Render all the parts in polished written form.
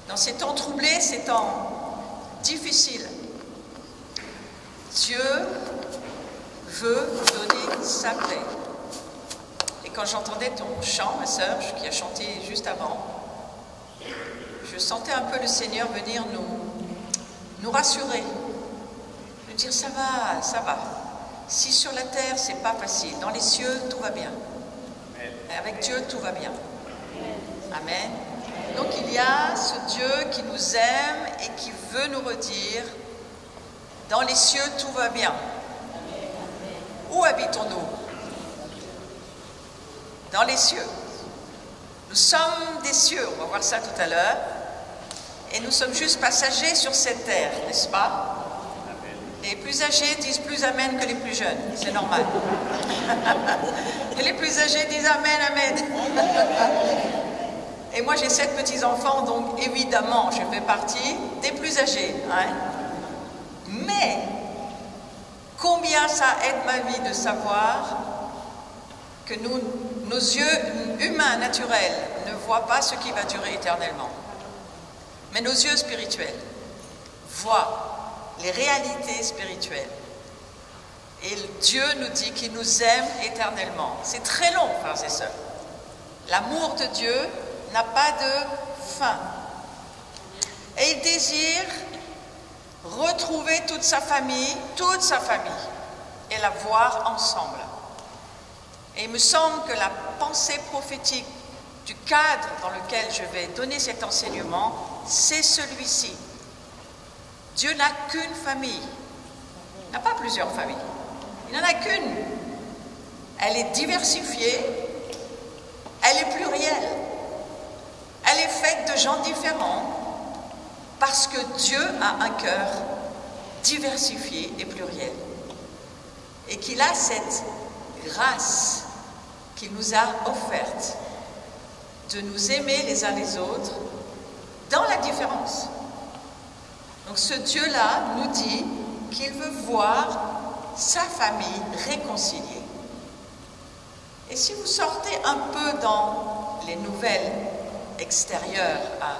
Dans ces temps troublés, ces temps difficiles, Dieu veut donner sa paix. Et quand j'entendais ton chant, ma sœur, qui a chanté juste avant, je sentais un peu le Seigneur venir nous rassurer, nous dire ça va, ça va. Si sur la terre c'est pas facile, dans les cieux tout va bien. Et avec Dieu tout va bien. Amen. Donc il y a ce Dieu qui nous aime et qui veut nous redire, dans les cieux tout va bien. Où habitons-nous? Dans les cieux. Nous sommes des cieux, on va voir ça tout à l'heure, et nous sommes juste passagers sur cette terre, n'est-ce pas? Les plus âgés disent plus amen que les plus jeunes, c'est normal. Et les plus âgés disent amen, amen. Et moi j'ai 7 petits-enfants, donc évidemment je fais partie des plus âgés. Hein? Mais combien ça aide ma vie de savoir que nos yeux humains, naturels, ne voient pas ce qui va durer éternellement. Mais nos yeux spirituels voient les réalités spirituelles. Et Dieu nous dit qu'il nous aime éternellement. C'est très long, frères et sœurs. L'amour de Dieu n'a pas de fin. Et il désire retrouver toute sa famille, et la voir ensemble. Et il me semble que la pensée prophétique du cadre dans lequel je vais donner cet enseignement, c'est celui-ci. Dieu n'a qu'une famille. Il n'a pas plusieurs familles. Il n'en a qu'une. Elle est diversifiée. Elle est plurielle. Elle est faite de gens différents parce que Dieu a un cœur diversifié et pluriel. Et qu'il a cette grâce qu'il nous a offerte de nous aimer les uns les autres dans la différence. Donc ce Dieu-là nous dit qu'il veut voir sa famille réconciliée. Et si vous sortez un peu dans les nouvelles extérieures à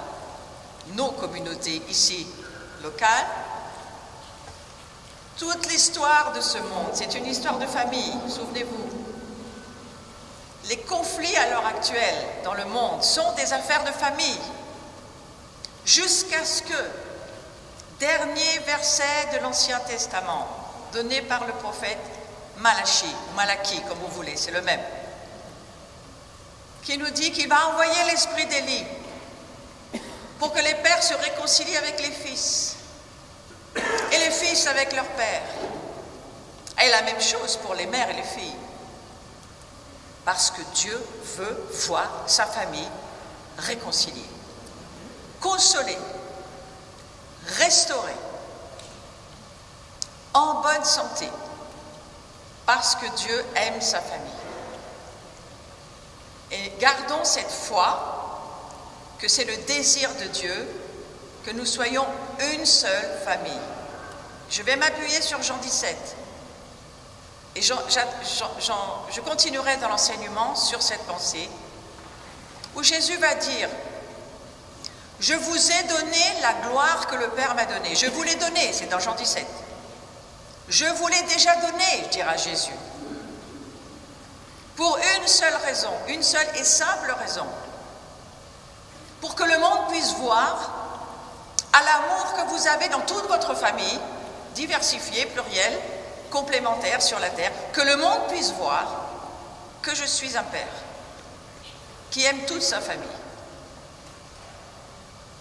nos communautés ici locales, toute l'histoire de ce monde, c'est une histoire de famille, souvenez-vous. Les conflits à l'heure actuelle dans le monde sont des affaires de famille, jusqu'à ce que, dernier verset de l'Ancien Testament, donné par le prophète Malachie, comme vous voulez, c'est le même, qui nous dit qu'il va envoyer l'esprit d'Élie pour que les pères se réconcilient avec les fils et les fils avec leurs pères. Et la même chose pour les mères et les filles. Parce que Dieu veut voir sa famille réconciliée, consolée, restaurée, en bonne santé, parce que Dieu aime sa famille. Et gardons cette foi que c'est le désir de Dieu que nous soyons une seule famille. Je vais m'appuyer sur Jean 17. Et je continuerai dans l'enseignement sur cette pensée, où Jésus va dire « Je vous ai donné la gloire que le Père m'a donnée. Je vous l'ai donnée, c'est dans Jean 17. Je vous l'ai déjà donnée, dira Jésus. Pour une seule raison, une seule et simple raison. Pour que le monde puisse voir à l'amour que vous avez dans toute votre famille, diversifiée, plurielle, complémentaire sur la terre, que le monde puisse voir que je suis un père qui aime toute sa famille.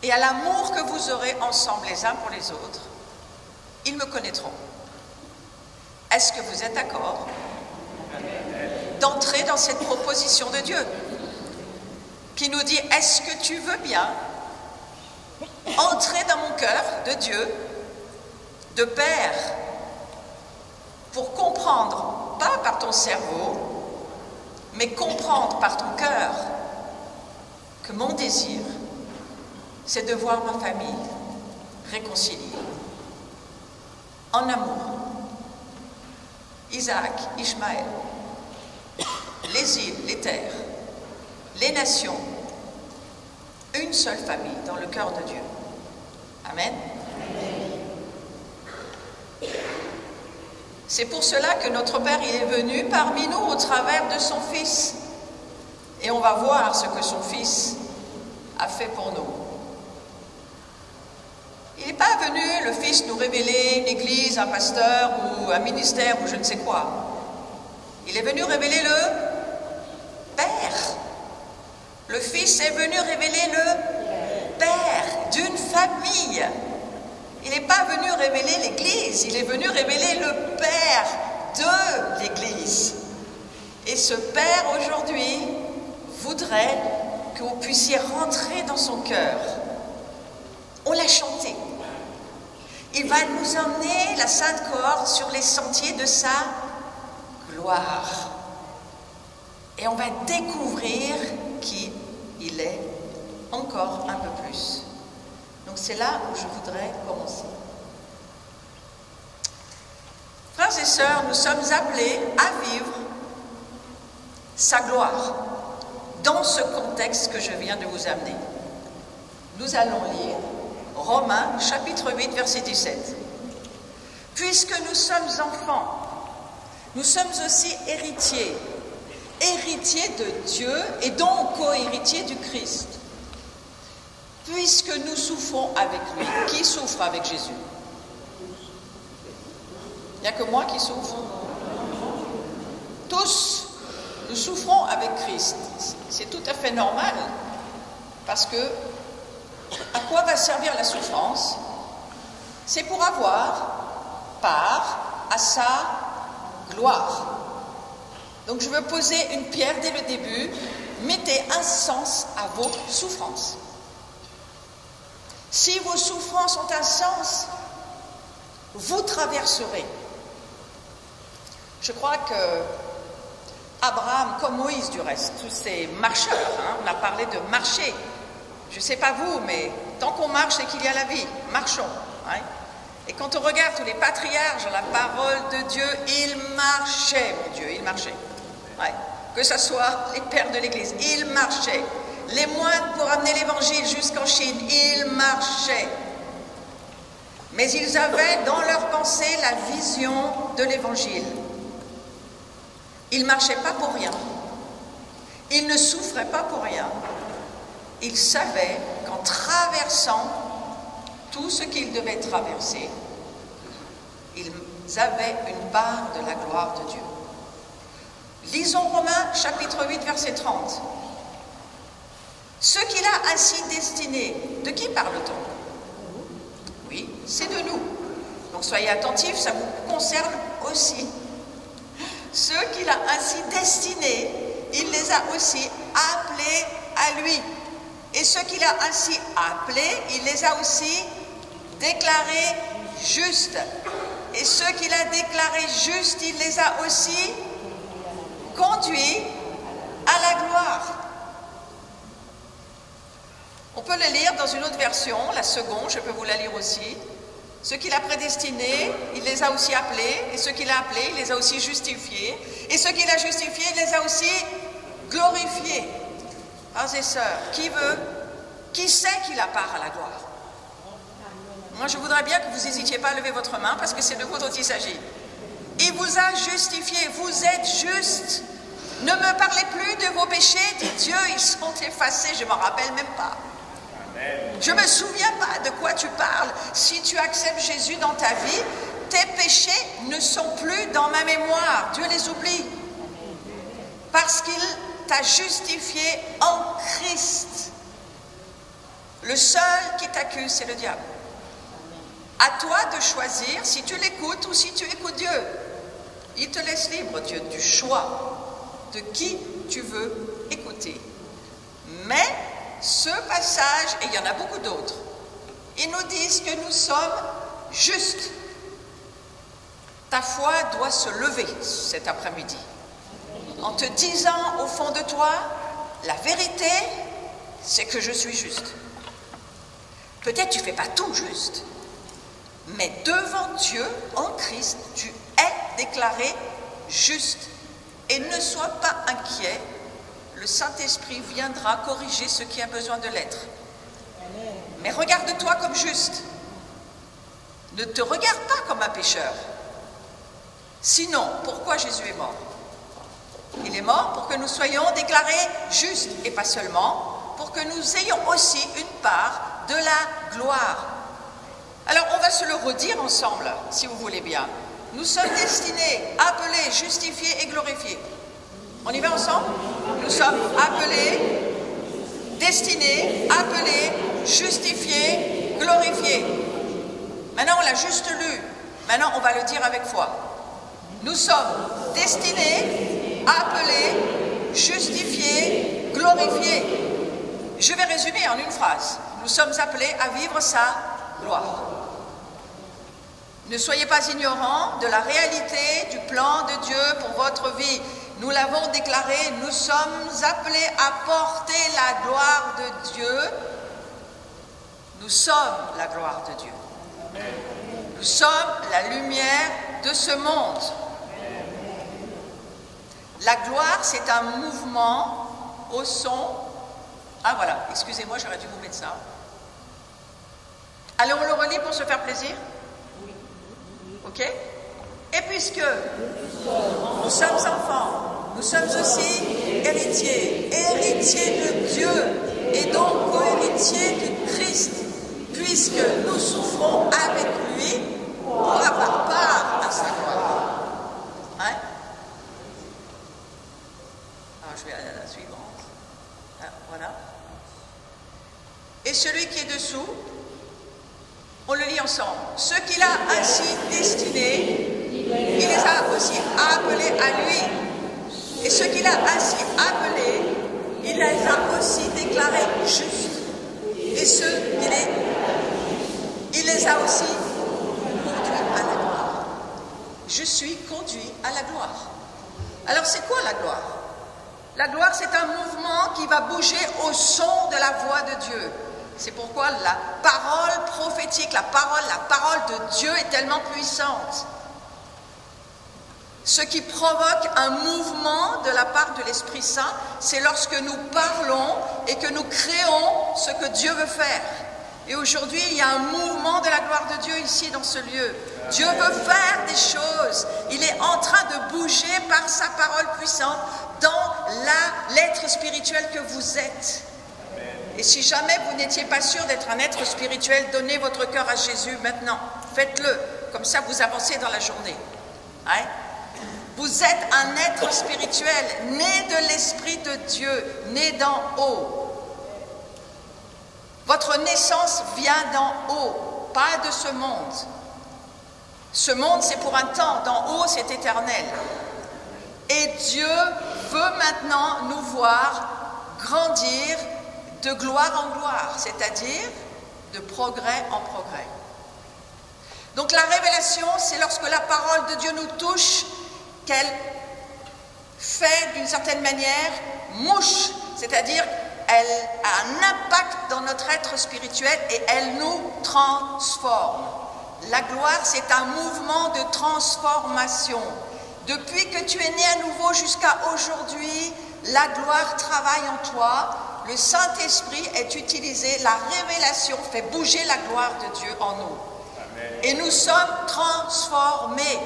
Et à l'amour que vous aurez ensemble les uns pour les autres, ils me connaîtront. Est-ce que vous êtes d'accord d'entrer dans cette proposition de Dieu qui nous dit, est-ce que tu veux bien entrer dans mon cœur de Dieu, de Père, pour comprendre, pas par ton cerveau, mais comprendre par ton cœur que mon désir, c'est de voir ma famille réconciliée en amour. Isaac, Ishmaël, les îles, les terres, les nations, une seule famille dans le cœur de Dieu. Amen. C'est pour cela que notre Père il est venu parmi nous au travers de son Fils. Et on va voir ce que son Fils a fait pour nous. Il n'est pas venu, le Fils, nous révéler une église, un pasteur ou un ministère ou je ne sais quoi. Il est venu révéler le Père. Le Fils est venu révéler le Père d'une famille. Il n'est pas venu révéler l'Église, il est venu révéler le Père de l'Église. Et ce Père aujourd'hui voudrait que vous puissiez rentrer dans son cœur. On l'a chanté. Il va nous emmener, la Sainte Cohorte, sur les sentiers de sa gloire. Et on va découvrir qui il est encore un peu plus. Donc c'est là où je voudrais commencer. Frères et sœurs, nous sommes appelés à vivre sa gloire dans ce contexte que je viens de vous amener. Nous allons lire Romains chapitre 8 verset 17. Puisque nous sommes enfants, nous sommes aussi héritiers, héritiers de Dieu et donc co-héritiers du Christ. Puisque nous souffrons avec lui. Qui souffre avec Jésus? Il n'y a que moi qui souffre. Tous, nous souffrons avec Christ. C'est tout à fait normal. Parce que, à quoi va servir la souffrance? C'est pour avoir part à sa gloire. Donc je veux poser une pierre dès le début. Mettez un sens à vos souffrances. Si vos souffrances ont un sens, vous traverserez. Je crois que Abraham, comme Moïse du reste, tous ces marcheurs, on a parlé de marcher. Je ne sais pas vous, mais tant qu'on marche, c'est qu'il y a la vie. Marchons. Et quand on regarde tous les patriarches dans la parole de Dieu, ils marchaient, mon Dieu, ils marchaient. Que ce soit les pères de l'Église, ils marchaient. Les moines pour amener l'évangile jusqu'en Chine, ils marchaient. Mais ils avaient dans leur pensée la vision de l'évangile. Ils ne marchaient pas pour rien. Ils ne souffraient pas pour rien. Ils savaient qu'en traversant tout ce qu'ils devaient traverser, ils avaient une part de la gloire de Dieu. Lisons Romains chapitre 8 verset 30. Ce qu'il a ainsi destiné, de qui parle-t-on? Oui, c'est de nous. Donc soyez attentifs, ça vous concerne aussi. Ceux qu'il a ainsi destinés, il les a aussi appelés à lui. Et ceux qu'il a ainsi appelés, il les a aussi déclarés justes. Et ceux qu'il a déclarés justes, il les a aussi conduits à la gloire. On peut le lire dans une autre version, la seconde, je peux vous la lire aussi. Ceux qu'il a prédestinés, il les a aussi appelés, et ceux qu'il a appelés, il les a aussi justifiés, et ceux qu'il a justifiés, il les a aussi glorifiés. Frères et sœurs, qui sait qu'il a part à la gloire? Moi, je voudrais bien que vous n'hésitiez pas à lever votre main, parce que c'est de vous dont il s'agit. Il vous a justifié, vous êtes juste. Ne me parlez plus de vos péchés, dit Dieu, ils sont effacés, je ne m'en rappelle même pas. Je ne me souviens pas de quoi tu parles. Si tu acceptes Jésus dans ta vie, tes péchés ne sont plus dans ma mémoire. Dieu les oublie. Parce qu'il t'a justifié en Christ. Le seul qui t'accuse, c'est le diable. À toi de choisir si tu l'écoutes ou si tu écoutes Dieu. Il te laisse libre, Dieu, du choix de qui tu veux écouter. Mais ce passage, et il y en a beaucoup d'autres, ils nous disent que nous sommes justes. Ta foi doit se lever cet après-midi en te disant au fond de toi, la vérité, c'est que je suis juste. Peut-être tu ne fais pas tout juste, mais devant Dieu, en Christ, tu es déclaré juste. Et ne sois pas inquiet, le Saint-Esprit viendra corriger ce qui a besoin de l'être. Mais regarde-toi comme juste. Ne te regarde pas comme un pécheur. Sinon, pourquoi Jésus est mort? Il est mort pour que nous soyons déclarés justes, et pas seulement, pour que nous ayons aussi une part de la gloire. Alors, on va se le redire ensemble, si vous voulez bien. Nous sommes destinés, appelés, justifiés et glorifiés. On y va ensemble? Nous sommes appelés, destinés, appelés, justifiés, glorifiés. Maintenant, on l'a juste lu. Maintenant, on va le dire avec foi. Nous sommes destinés, appelés, justifiés, glorifiés. Je vais résumer en une phrase. Nous sommes appelés à vivre sa gloire. Ne soyez pas ignorants de la réalité du plan de Dieu pour votre vie. Nous l'avons déclaré, nous sommes appelés à porter la gloire de Dieu. Nous sommes la gloire de Dieu. Nous sommes la lumière de ce monde. La gloire, c'est un mouvement au son. Ah voilà, excusez-moi, j'aurais dû vous mettre ça. Allez, on le relit pour se faire plaisir? Ok? Et puisque nous sommes enfants, nous sommes aussi héritiers, héritiers de Dieu et donc co-héritiers du Christ, puisque nous souffrons avec lui pour avoir part à sa gloire. Hein? Alors je vais aller à la suivante. Ah, voilà. Et celui qui est dessous, on le lit ensemble. Ceux qu'il a ainsi destinés, il les a aussi appelés à lui. Et ceux qu'il a ainsi appelés, il les a aussi déclarés justes. Et ceux il les a aussi conduits à la gloire. Je suis conduit à la gloire. Alors c'est quoi la gloire? La gloire, c'est un mouvement qui va bouger au son de la voix de Dieu. C'est pourquoi la parole prophétique, la parole de Dieu est tellement puissante. Ce qui provoque un mouvement de la part de l'Esprit Saint, c'est lorsque nous parlons et que nous créons ce que Dieu veut faire. Et aujourd'hui, il y a un mouvement de la gloire de Dieu ici dans ce lieu. Dieu veut faire des choses. Il est en train de bouger par sa parole puissante dans l'être spirituel que vous êtes. Et si jamais vous n'étiez pas sûr d'être un être spirituel, donnez votre cœur à Jésus maintenant. Faites-le. Comme ça, vous avancez dans la journée. Hein? Vous êtes un être spirituel, né de l'Esprit de Dieu, né d'en haut. Votre naissance vient d'en haut, pas de ce monde. Ce monde, c'est pour un temps. D'en haut, c'est éternel. Et Dieu veut maintenant nous voir grandir de gloire en gloire, c'est-à-dire de progrès en progrès. Donc la révélation, c'est lorsque la parole de Dieu nous touche, qu'elle fait d'une certaine manière mouche, c'est-à-dire elle a un impact dans notre être spirituel et elle nous transforme. La gloire, c'est un mouvement de transformation. Depuis que tu es né à nouveau jusqu'à aujourd'hui, la gloire travaille en toi. Le Saint-Esprit est utilisé, la révélation fait bouger la gloire de Dieu en nous. Amen. Et nous sommes transformés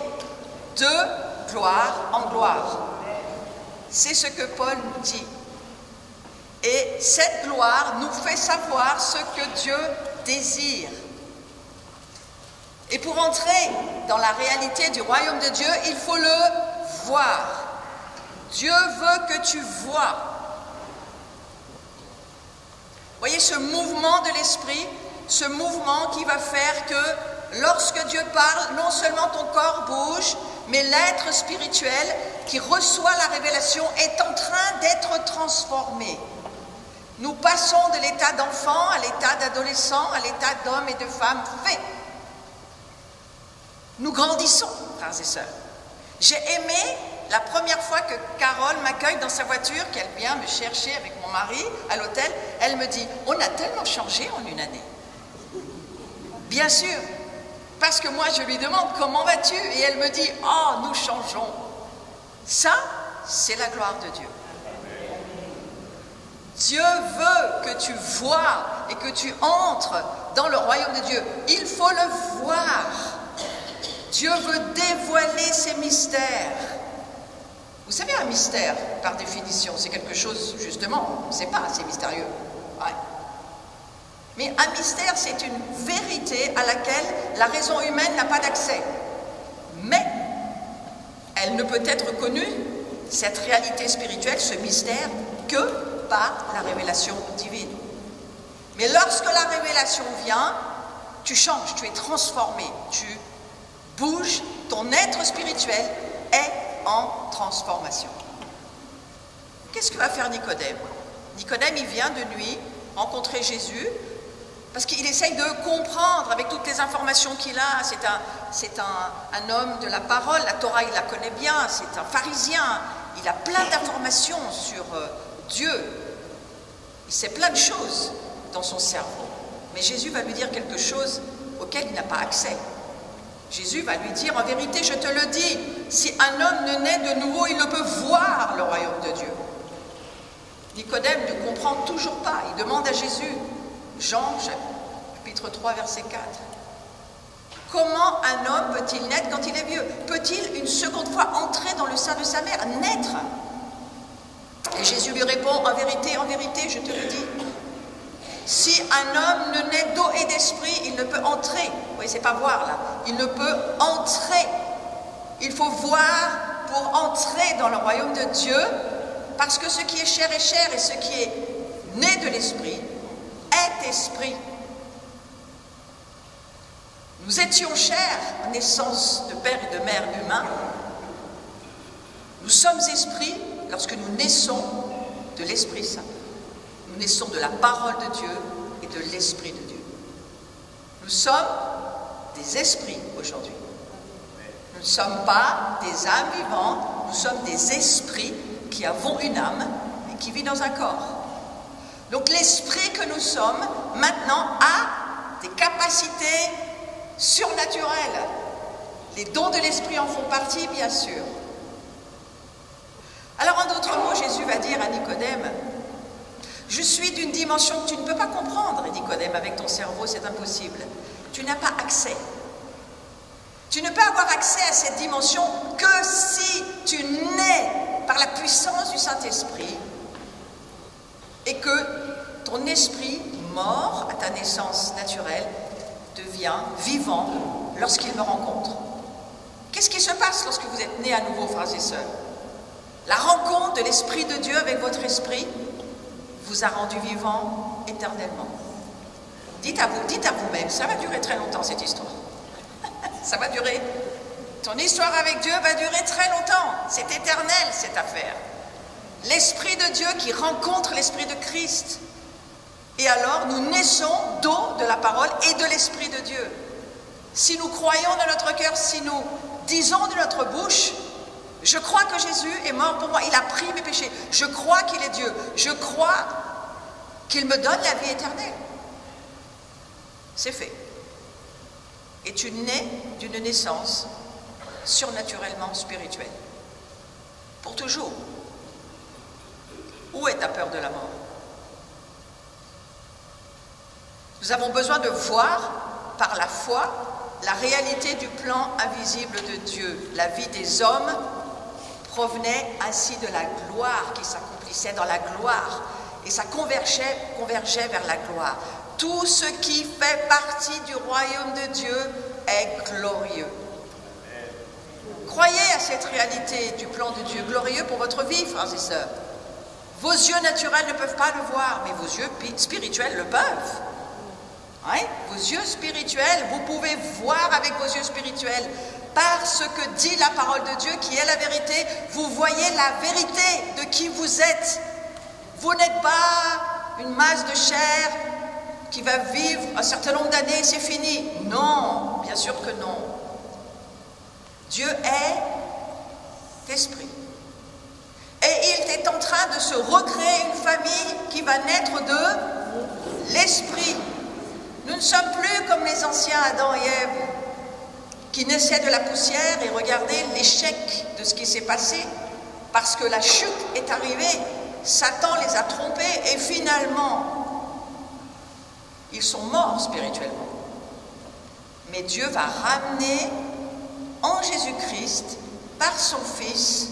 de gloire en gloire. C'est ce que Paul nous dit. Et cette gloire nous fait savoir ce que Dieu désire. Et pour entrer dans la réalité du royaume de Dieu, il faut le voir. Dieu veut que tu vois. Voyez ce mouvement de l'esprit, ce mouvement qui va faire que lorsque Dieu parle, non seulement ton corps bouge, mais l'être spirituel qui reçoit la révélation est en train d'être transformé. Nous passons de l'état d'enfant à l'état d'adolescent, à l'état d'homme et de femme fait. Nous grandissons, frères et sœurs. J'ai aimé la première fois que Carole m'accueille dans sa voiture, qu'elle vient me chercher avec mon mari à l'hôtel, elle me dit « On a tellement changé en une année. » Bien sûr, parce que moi je lui demande « Comment vas-tu » et elle me dit « Oh, nous changeons. » Ça, c'est la gloire de Dieu. Dieu veut que tu vois et que tu entres dans le royaume de Dieu. Il faut le voir. Dieu veut dévoiler ses mystères. Vous savez, un mystère, par définition, c'est quelque chose, justement, on ne sait pas, c'est mystérieux. Ouais. Mais un mystère, c'est une vérité à laquelle la raison humaine n'a pas d'accès. Mais elle ne peut être connue, cette réalité spirituelle, ce mystère, que par la révélation divine. Mais lorsque la révélation vient, tu changes, tu es transformé, tu bouges, ton être spirituel est en transformation. Qu'est-ce que va faire Nicodème? Nicodème, il vient de nuit rencontrer Jésus parce qu'il essaye de comprendre avec toutes les informations qu'il a. C'est un homme de la parole, la Torah, il la connaît bien, c'est un pharisien, il a plein d'informations sur Dieu. Il sait plein de choses dans son cerveau. Mais Jésus va lui dire quelque chose auquel il n'a pas accès. Jésus va lui dire, en vérité, je te le dis, si un homme ne naît de nouveau, il ne peut voir le royaume de Dieu. Nicodème ne comprend toujours pas. Il demande à Jésus, Jean, chapitre 3, verset 4. Comment un homme peut-il naître quand il est vieux? Peut-il une seconde fois entrer dans le sein de sa mère, naître? Et Jésus lui répond, en vérité, je te le dis. Si un homme ne naît d'eau et d'esprit, il ne peut entrer. Vous voyez, c'est pas voir là. Il ne peut entrer. Il faut voir pour entrer dans le royaume de Dieu, parce que ce qui est chair, et ce qui est né de l'esprit est esprit. Nous étions chair, naissance de père et de mère humains. Nous sommes esprits lorsque nous naissons de l'Esprit Saint. Nous naissons de la parole de Dieu et de l'Esprit de Dieu. Nous sommes des esprits aujourd'hui. Nous ne sommes pas des âmes vivantes, nous sommes des esprits qui avons une âme et qui vit dans un corps. Donc l'esprit que nous sommes maintenant a des capacités surnaturelles. Les dons de l'esprit en font partie, bien sûr. Alors en d'autres mots, Jésus va dire à Nicodème, je suis d'une dimension que tu ne peux pas comprendre, Nicodème, avec ton cerveau, c'est impossible. Tu n'as pas accès. Tu ne peux avoir accès à cette dimension que si tu nais par la puissance du Saint-Esprit et que ton esprit, mort à ta naissance naturelle, devient vivant lorsqu'il me rencontre. Qu'est-ce qui se passe lorsque vous êtes nés à nouveau, frères et sœurs? La rencontre de l'Esprit de Dieu avec votre esprit vous a rendu vivant éternellement. Dites à vous-même, ça va durer très longtemps cette histoire. Ça va durer. Ton histoire avec Dieu va durer très longtemps. C'est éternel cette affaire. L'Esprit de Dieu qui rencontre l'Esprit de Christ. Et alors nous naissons d'eau, de la parole et de l'Esprit de Dieu. Si nous croyons de notre cœur, si nous disons de notre bouche, je crois que Jésus est mort pour moi, il a pris mes péchés, je crois qu'il est Dieu, je crois qu'il me donne la vie éternelle. C'est fait. Et tu nais d'une naissance surnaturellement spirituelle. Pour toujours. Où est ta peur de la mort? Nous avons besoin de voir par la foi la réalité du plan invisible de Dieu. La vie des hommes provenait ainsi de la gloire qui s'accomplissait dans la gloire. Et ça convergeait vers la gloire. Tout ce qui fait partie du royaume de Dieu est glorieux. Croyez à cette réalité du plan de Dieu, glorieux pour votre vie, frères et sœurs. Vos yeux naturels ne peuvent pas le voir, mais vos yeux spirituels le peuvent. Ouais? Vos yeux spirituels, vous pouvez voir avec vos yeux spirituels, par ce que dit la parole de Dieu, qui est la vérité, vous voyez la vérité de qui vous êtes. Vous n'êtes pas une masse de chair qui va vivre un certain nombre d'années et c'est fini. Non, bien sûr que non. Dieu est esprit. Et il est en train de se recréer une famille qui va naître de l'esprit. Nous ne sommes plus comme les anciens Adam et Ève qui naissaient de la poussière et regardaient l'échec de ce qui s'est passé parce que la chute est arrivée. Satan les a trompés et finalement, ils sont morts spirituellement. Mais Dieu va ramener en Jésus-Christ, par son Fils,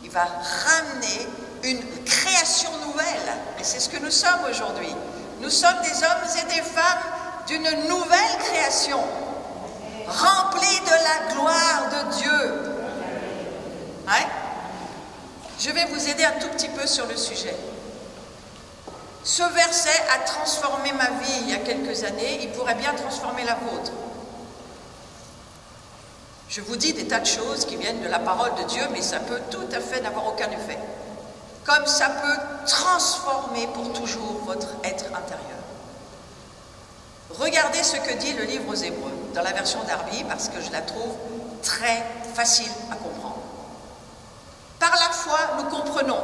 il va ramener une création nouvelle. Et c'est ce que nous sommes aujourd'hui. Nous sommes des hommes et des femmes d'une nouvelle création, remplis de la gloire de Dieu. Hein? Je vais vous aider un tout petit peu sur le sujet. Ce verset a transformé ma vie il y a quelques années, il pourrait bien transformer la vôtre. Je vous dis des tas de choses qui viennent de la parole de Dieu, mais ça peut tout à fait n'avoir aucun effet. Comme ça peut transformer pour toujours votre être intérieur. Regardez ce que dit le livre aux Hébreux, dans la version d'Arby, parce que je la trouve très facile à comprendre. Par la foi, nous comprenons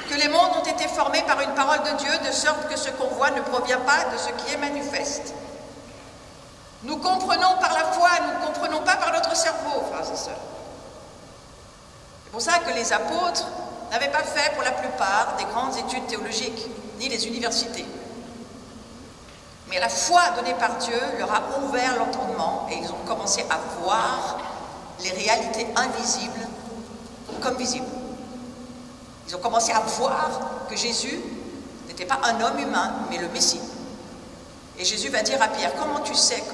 que les mondes ont été formés par une parole de Dieu, de sorte que ce qu'on voit ne provient pas de ce qui est manifeste. Nous comprenons par la foi, nous ne comprenons pas par notre cerveau, frères et sœurs. C'est pour ça que les apôtres n'avaient pas fait pour la plupart des grandes études théologiques, ni les universités. Mais la foi donnée par Dieu leur a ouvert l'entendement et ils ont commencé à voir les réalités invisibles comme visibles. Ils ont commencé à voir que Jésus n'était pas un homme humain, mais le Messie. Et Jésus va dire à Pierre, comment tu sais que...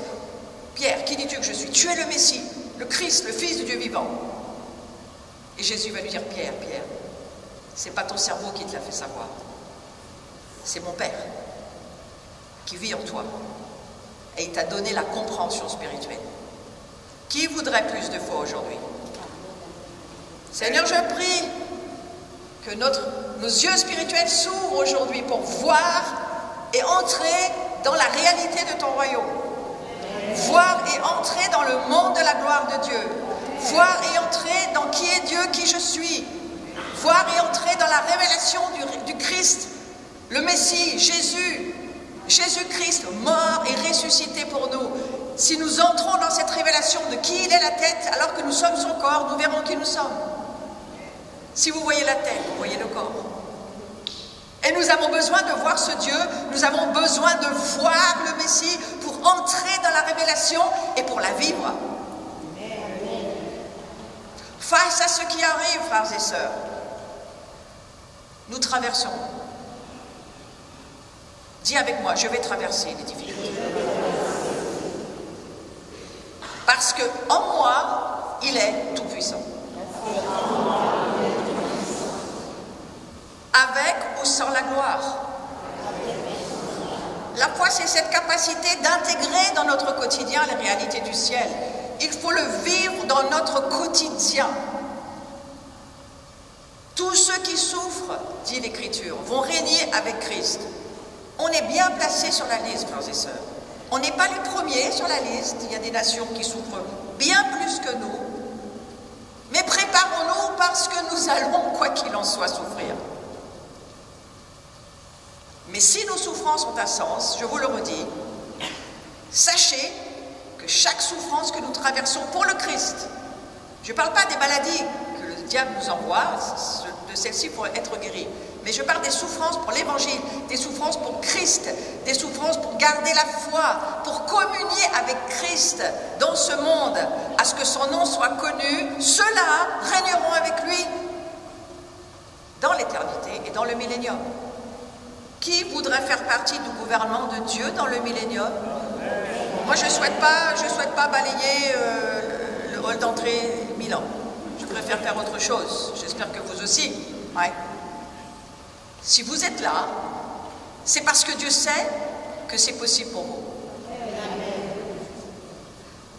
Pierre, qui dis-tu que je suis? Tu es le Messie, le Christ, le Fils du Dieu vivant. Et Jésus va lui dire, Pierre, c'est pas ton cerveau qui te l'a fait savoir. C'est mon Père qui vit en toi. Et il t'a donné la compréhension spirituelle. Qui voudrait plus de foi aujourd'hui? Seigneur, je prie que nos yeux spirituels s'ouvrent aujourd'hui pour voir et entrer dans la réalité de ton royaume. Voir et entrer dans le monde de la gloire de Dieu. Voir et entrer dans qui est Dieu, qui je suis. Voir et entrer dans la révélation du Christ, le Messie, Jésus-Christ, mort et ressuscité pour nous. Si nous entrons dans cette révélation de qui il est la tête, alors que nous sommes son corps, nous verrons qui nous sommes. Si vous voyez la tête, vous voyez le corps. Et nous avons besoin de voir ce Dieu, nous avons besoin de voir le Messie pour entrer dans la révélation et pour la vivre. Face à ce qui arrive, frères et sœurs, nous traversons. Dis avec moi, je vais traverser les difficultés. Parce que en moi, il est tout puissant. Avec ou sans la gloire. La foi, c'est cette capacité d'intégrer dans notre quotidien les réalités du ciel. Il faut le vivre dans notre quotidien. Tous ceux qui souffrent, dit l'Écriture, vont régner avec Christ. On est bien placés sur la liste, frères et sœurs. On n'est pas les premiers sur la liste. Il y a des nations qui souffrent bien plus que nous. Mais préparons-nous parce que nous allons, quoi qu'il en soit, souffrir. Mais si nos souffrances ont un sens, je vous le redis, sachez que chaque souffrance que nous traversons pour le Christ, je ne parle pas des maladies que le diable nous envoie, de celles-ci pour être guéris, mais je parle des souffrances pour l'Évangile, des souffrances pour Christ, des souffrances pour garder la foi, pour communier avec Christ dans ce monde, à ce que son nom soit connu. Ceux-là régneront avec lui dans l'éternité et dans le millénium. Qui voudrait faire partie du gouvernement de Dieu dans le millénium? Moi, je ne souhaite pas balayer le hall d'entrée 1000 ans. Je préfère faire autre chose. J'espère que vous aussi. Ouais. Si vous êtes là, c'est parce que Dieu sait que c'est possible pour vous.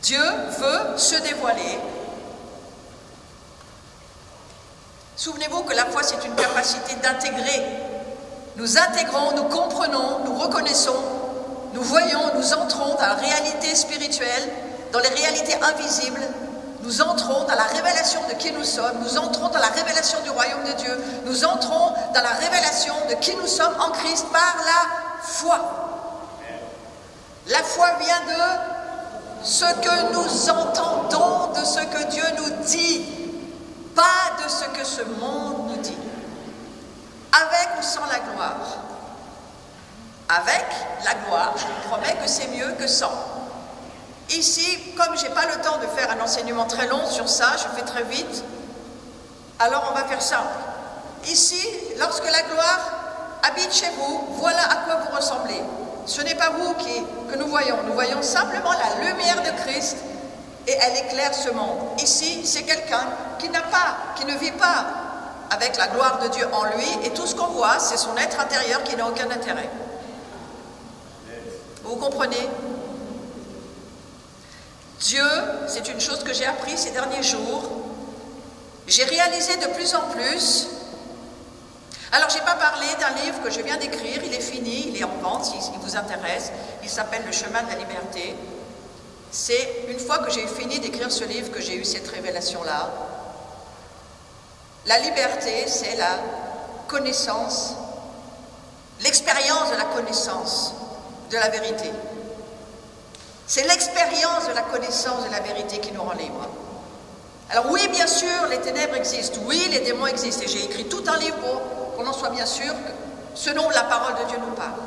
Dieu veut se dévoiler. Souvenez-vous que la foi, c'est une capacité d'intégrer. Nous intégrons, nous comprenons, nous reconnaissons, nous voyons, nous entrons dans la réalité spirituelle, dans les réalités invisibles, nous entrons dans la révélation de qui nous sommes, nous entrons dans la révélation du royaume de Dieu, nous entrons dans la révélation de qui nous sommes en Christ par la foi. La foi vient de ce que nous entendons, de ce que Dieu nous dit, pas de ce que ce monde nous dit. sans la gloire. Avec la gloire, je vous promets que c'est mieux que sans. Ici, comme je n'ai pas le temps de faire un enseignement très long sur ça, je fais très vite, alors on va faire simple. Ici, lorsque la gloire habite chez vous, voilà à quoi vous ressemblez. Ce n'est pas vous que nous voyons simplement la lumière de Christ et elle éclaire ce monde. Ici, c'est quelqu'un qui ne vit pas avec la gloire de Dieu en lui et tout ce qu'on voit, c'est son être intérieur qui n'a aucun intérêt. Vous comprenez? Dieu, c'est une chose que j'ai appris ces derniers jours. J'ai réalisé de plus en plus. Alors, je n'ai pas parlé d'un livre que je viens d'écrire, il est fini, il est en vente s'il vous intéresse. Il s'appelle Le chemin de la liberté. C'est une fois que j'ai fini d'écrire ce livre que j'ai eu cette révélation-là. La liberté, c'est la connaissance, l'expérience de la connaissance de la vérité. C'est l'expérience de la connaissance de la vérité qui nous rend libres. Alors oui, bien sûr, les ténèbres existent, oui, les démons existent, et j'ai écrit tout un livre pour qu'on en soit bien sûr que ce dont la parole de Dieu nous parle.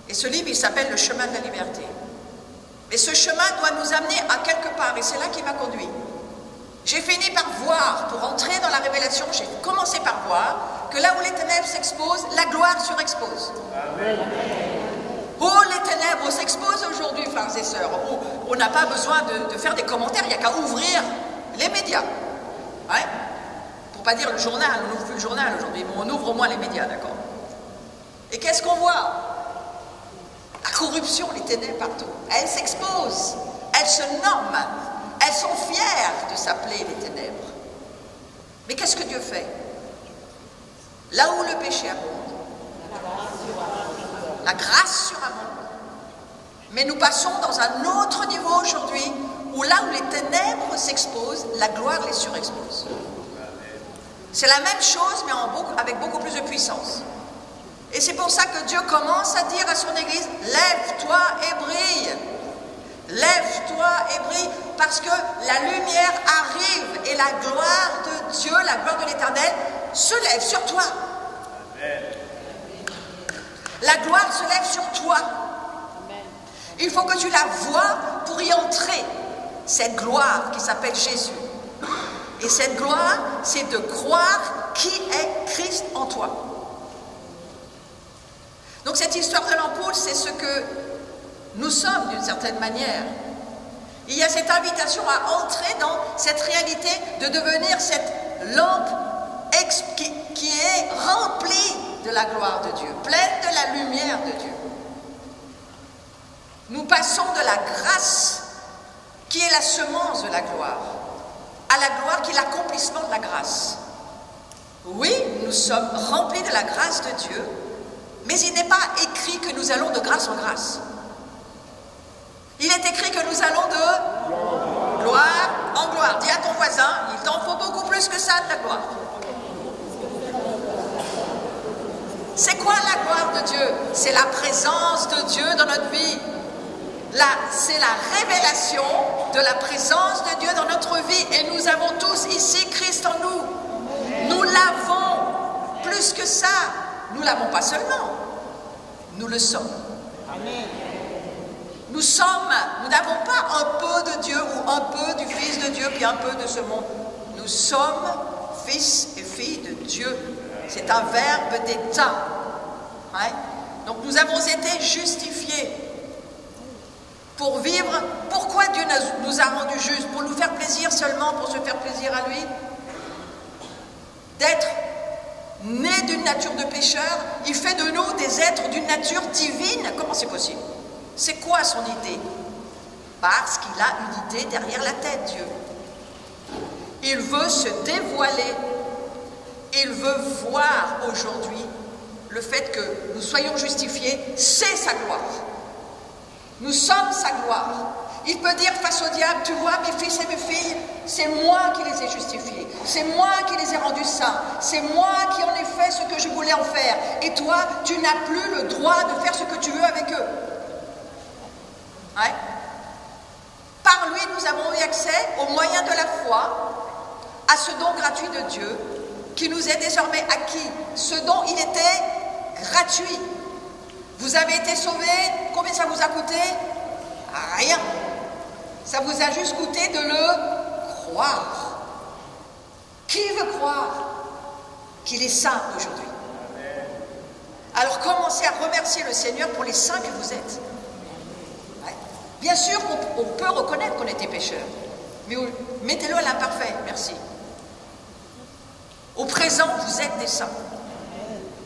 Et ce livre, il s'appelle Le chemin de la liberté. Et ce chemin doit nous amener à quelque part, et c'est là qu'il m'a conduit. J'ai fini par voir, pour entrer dans la révélation, j'ai commencé par voir que là où les ténèbres s'exposent, la gloire surexpose. Amen. Oh, les ténèbres s'exposent aujourd'hui, frères et sœurs. On n'a pas besoin de faire des commentaires, il n'y a qu'à ouvrir les médias. Ouais. Pour ne pas dire le journal, on n'ouvre plus le journal aujourd'hui, mais on ouvre au moins les médias, d'accord. Et qu'est-ce qu'on voit? La corruption, les ténèbres partout. Elles s'exposent, elles se nomment, elles sont fières de s'appeler les ténèbres. Mais qu'est-ce que Dieu fait? Là où le péché abonde, la grâce surabonde. Mais nous passons dans un autre niveau aujourd'hui, où là où les ténèbres s'exposent, la gloire les surexpose. C'est la même chose, mais avec beaucoup plus de puissance. Et c'est pour ça que Dieu commence à dire à son Église, lève-toi et brille. Lève-toi et brille, parce que la lumière arrive et la gloire de Dieu, la gloire de l'Éternel, se lève sur toi. Amen. La gloire se lève sur toi. Amen. Il faut que tu la vois pour y entrer. Cette gloire qui s'appelle Jésus. Et cette gloire, c'est de croire qui est Christ en toi. Donc cette histoire de l'ampoule, c'est ce que nous sommes d'une certaine manière. Il y a cette invitation à entrer dans cette réalité de devenir cette lampe qui est remplie de la gloire de Dieu, pleine de la lumière de Dieu. Nous passons de la grâce qui est la semence de la gloire à la gloire qui est l'accomplissement de la grâce. Oui, nous sommes remplis de la grâce de Dieu, mais il n'est pas écrit que nous allons de grâce en grâce. Il est écrit que nous allons de gloire en gloire. Dis à ton voisin, il t'en faut beaucoup plus que ça de la gloire. C'est quoi la gloire de Dieu? C'est la présence de Dieu dans notre vie. C'est la révélation de la présence de Dieu dans notre vie. Et nous avons tous ici Christ en nous. Nous l'avons. Plus que ça, nous ne l'avons pas seulement. Nous le sommes. Amen. Nous n'avons pas un peu de Dieu ou un peu du Fils de Dieu puis un peu de ce monde. Nous sommes fils et filles de Dieu. C'est un verbe d'état. Hein? Donc nous avons été justifiés pour vivre. Pourquoi Dieu nous a rendus justes? Pour nous faire plaisir seulement, pour se faire plaisir à lui? D'être nés d'une nature de pécheur, il fait de nous des êtres d'une nature divine. Comment c'est possible? C'est quoi son idée? Parce qu'il a une idée derrière la tête, Dieu. Il veut se dévoiler. Il veut voir aujourd'hui le fait que nous soyons justifiés, c'est sa gloire. Nous sommes sa gloire. Il peut dire face au diable, tu vois mes fils et mes filles, c'est moi qui les ai justifiés. C'est moi qui les ai rendus saints. C'est moi qui en ai fait ce que je voulais en faire. Et toi, tu n'as plus le droit de faire ce que tu veux avec eux. Ouais. Par lui, nous avons eu accès, au moyen de la foi, à ce don gratuit de Dieu, qui nous est désormais acquis, ce dont il était gratuit. Vous avez été sauvés, combien ça vous a coûté? Rien. Ça vous a juste coûté de le croire. Qui veut croire qu'il est saint aujourd'hui? Alors commencez à remercier le Seigneur pour les saints que vous êtes. Ouais. Bien sûr qu'on peut reconnaître qu'on était pécheurs, mais mettez-le à l'imparfait, merci. Au présent, vous êtes des saints.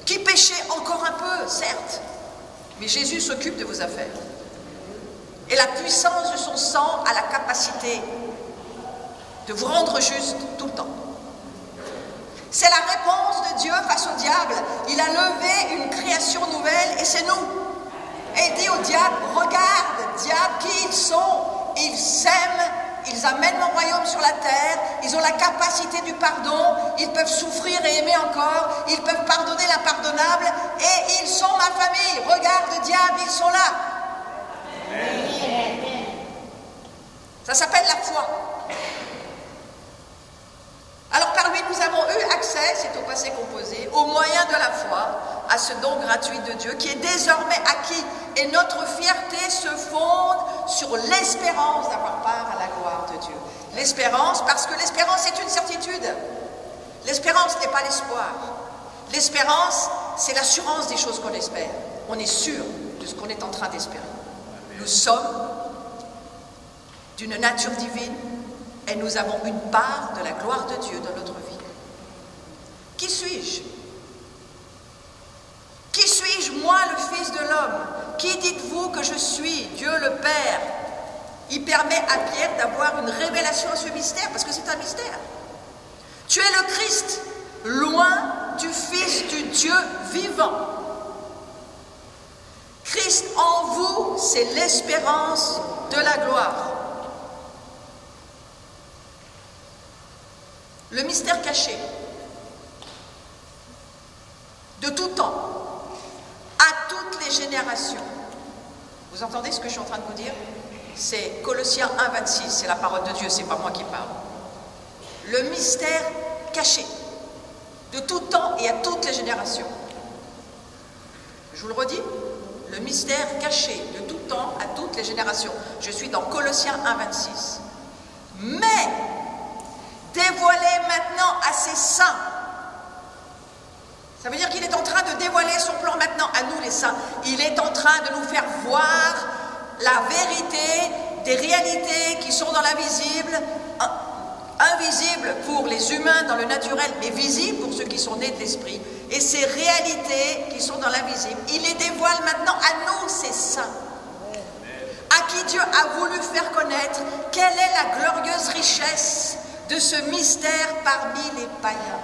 Qui péchaient encore un peu, certes, mais Jésus s'occupe de vos affaires. Et la puissance de son sang a la capacité de vous rendre juste tout le temps. C'est la réponse de Dieu face au diable. Il a levé une création nouvelle et c'est nous. Et il dit au diable, regarde, diable, qui ils sont? Ils s'aiment, ils amènent mon royaume sur la terre, ils ont la capacité du pardon, ils peuvent souffrir et aimer encore, ils peuvent pardonner l'impardonnable et ils sont ma famille. Regarde, diable, ils sont là. Ça s'appelle la foi. Alors par lui, nous avons eu accès, c'est au passé composé, au moyen de la foi, à ce don gratuit de Dieu qui est désormais acquis. Et notre fierté se fonde sur l'espérance d'avoir part à la gloire de Dieu. L'espérance, parce que l'espérance est une certitude. L'espérance n'est pas l'espoir. L'espérance, c'est l'assurance des choses qu'on espère. On est sûr de ce qu'on est en train d'espérer. Nous sommes d'une nature divine et nous avons une part de la gloire de Dieu dans notre vie. Qui suis-je? Qui suis-je, moi, le Fils de l'homme? Qui dites-vous que je suis? Dieu le Père. Il permet à Pierre d'avoir une révélation à ce mystère, parce que c'est un mystère. Tu es le Christ, loin du Fils du Dieu vivant. Christ en vous, c'est l'espérance de la gloire. Le mystère caché, de tout temps, à toutes les générations. Vous entendez ce que je suis en train de vous dire? C'est Colossiens 1,26, c'est la parole de Dieu, c'est pas moi qui parle. Le mystère caché, de tout temps et à toutes les générations. Je vous le redis, le mystère caché, de tout temps à toutes les générations. Je suis dans Colossiens 1,26. Mais dévoilé maintenant à ses saints. Ça veut dire qu'il est en train de dévoiler son plan maintenant à nous les saints. Il est en train de nous faire voir la vérité des réalités qui sont dans l'invisible, invisibles pour les humains dans le naturel, mais visibles pour ceux qui sont nés de l'esprit. Et ces réalités qui sont dans l'invisible, il les dévoile maintenant à nous, ces saints, à qui Dieu a voulu faire connaître quelle est la glorieuse richesse de ce mystère parmi les païens.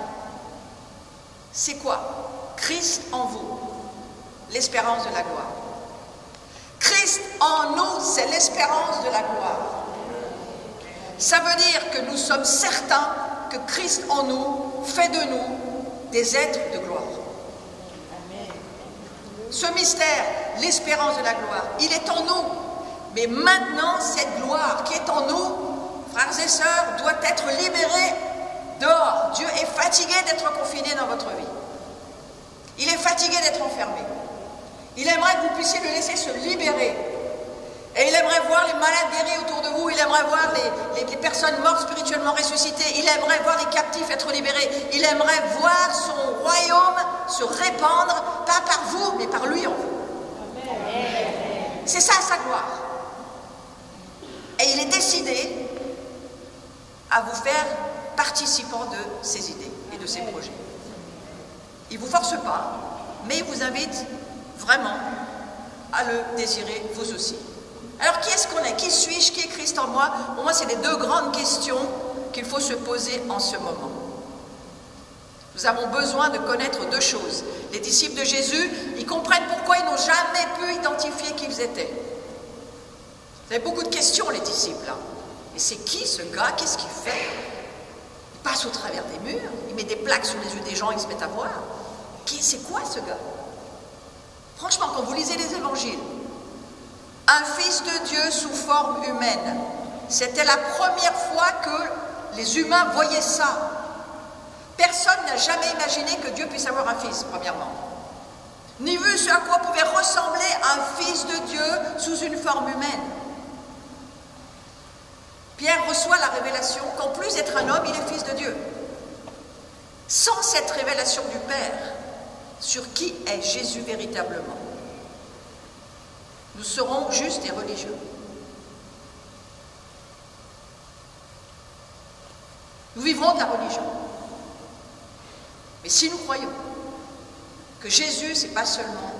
C'est quoi? Christ en vous, l'espérance de la gloire. Christ en nous, c'est l'espérance de la gloire. Ça veut dire que nous sommes certains que Christ en nous fait de nous des êtres de gloire. Ce mystère, l'espérance de la gloire, il est en nous. Mais maintenant, cette gloire qui est en nous, frères et sœurs, doit être libérée dehors. Dieu est fatigué d'être confiné dans votre vie. Il est fatigué d'être enfermé. Il aimerait que vous puissiez le laisser se libérer. Et il aimerait voir les malades guéris autour de vous. Il aimerait voir les personnes mortes spirituellement ressuscitées. Il aimerait voir les captifs être libérés. Il aimerait voir son royaume se répandre, pas par vous, mais par lui en vous. C'est ça sa gloire. Et il est décidé à vous faire participant de ses idées et de ses projets. Il ne vous force pas, mais il vous invite vraiment à le désirer vous aussi. Alors qui est-ce qu'on est? Qui suis-je? Qui est Christ en moi? Pour moi, c'est les deux grandes questions qu'il faut se poser en ce moment. Nous avons besoin de connaître deux choses. Les disciples de Jésus, ils comprennent pourquoi ils n'ont jamais pu identifier qui ils étaient. Vous avez beaucoup de questions, les disciples. Hein. Et c'est qui ce gars? Qu'est-ce qu'il fait? Il passe au travers des murs, il met des plaques sous les yeux des gens, ils se mettent à voir. C'est quoi ce gars? Franchement, quand vous lisez les évangiles, un fils de Dieu sous forme humaine, c'était la première fois que les humains voyaient ça. Personne n'a jamais imaginé que Dieu puisse avoir un fils, premièrement. Ni vu ce à quoi pouvait ressembler un fils de Dieu sous une forme humaine. Pierre reçoit la révélation qu'en plus d'être un homme, il est fils de Dieu. Sans cette révélation du Père sur qui est Jésus véritablement, nous serons justes et religieux. Nous vivrons de la religion. Mais si nous croyons que Jésus, ce n'est pas seulement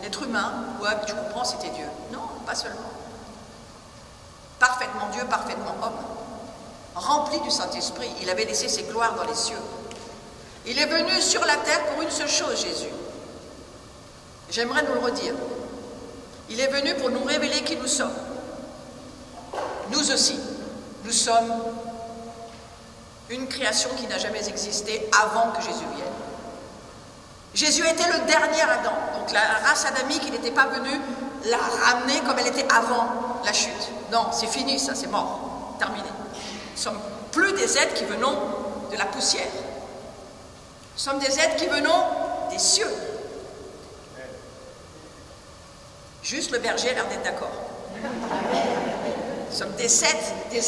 un être humain, ouais, mais tu comprends, c'était Dieu. Non, pas seulement. Parfaitement Dieu, parfaitement homme. Rempli du Saint-Esprit, il avait laissé ses gloires dans les cieux. Il est venu sur la terre pour une seule chose, Jésus. J'aimerais nous le redire. Il est venu pour nous révéler qui nous sommes. Nous aussi, nous sommes une création qui n'a jamais existé avant que Jésus vienne. Jésus était le dernier Adam, donc la race adamique, il n'était pas venu la ramener comme elle était avant la chute. Non, c'est fini ça, c'est mort, terminé. Nous ne sommes plus des êtres qui venons de la poussière. Nous sommes des êtres qui venons des cieux. Juste le berger a l'air d'être d'accord. Nous sommes des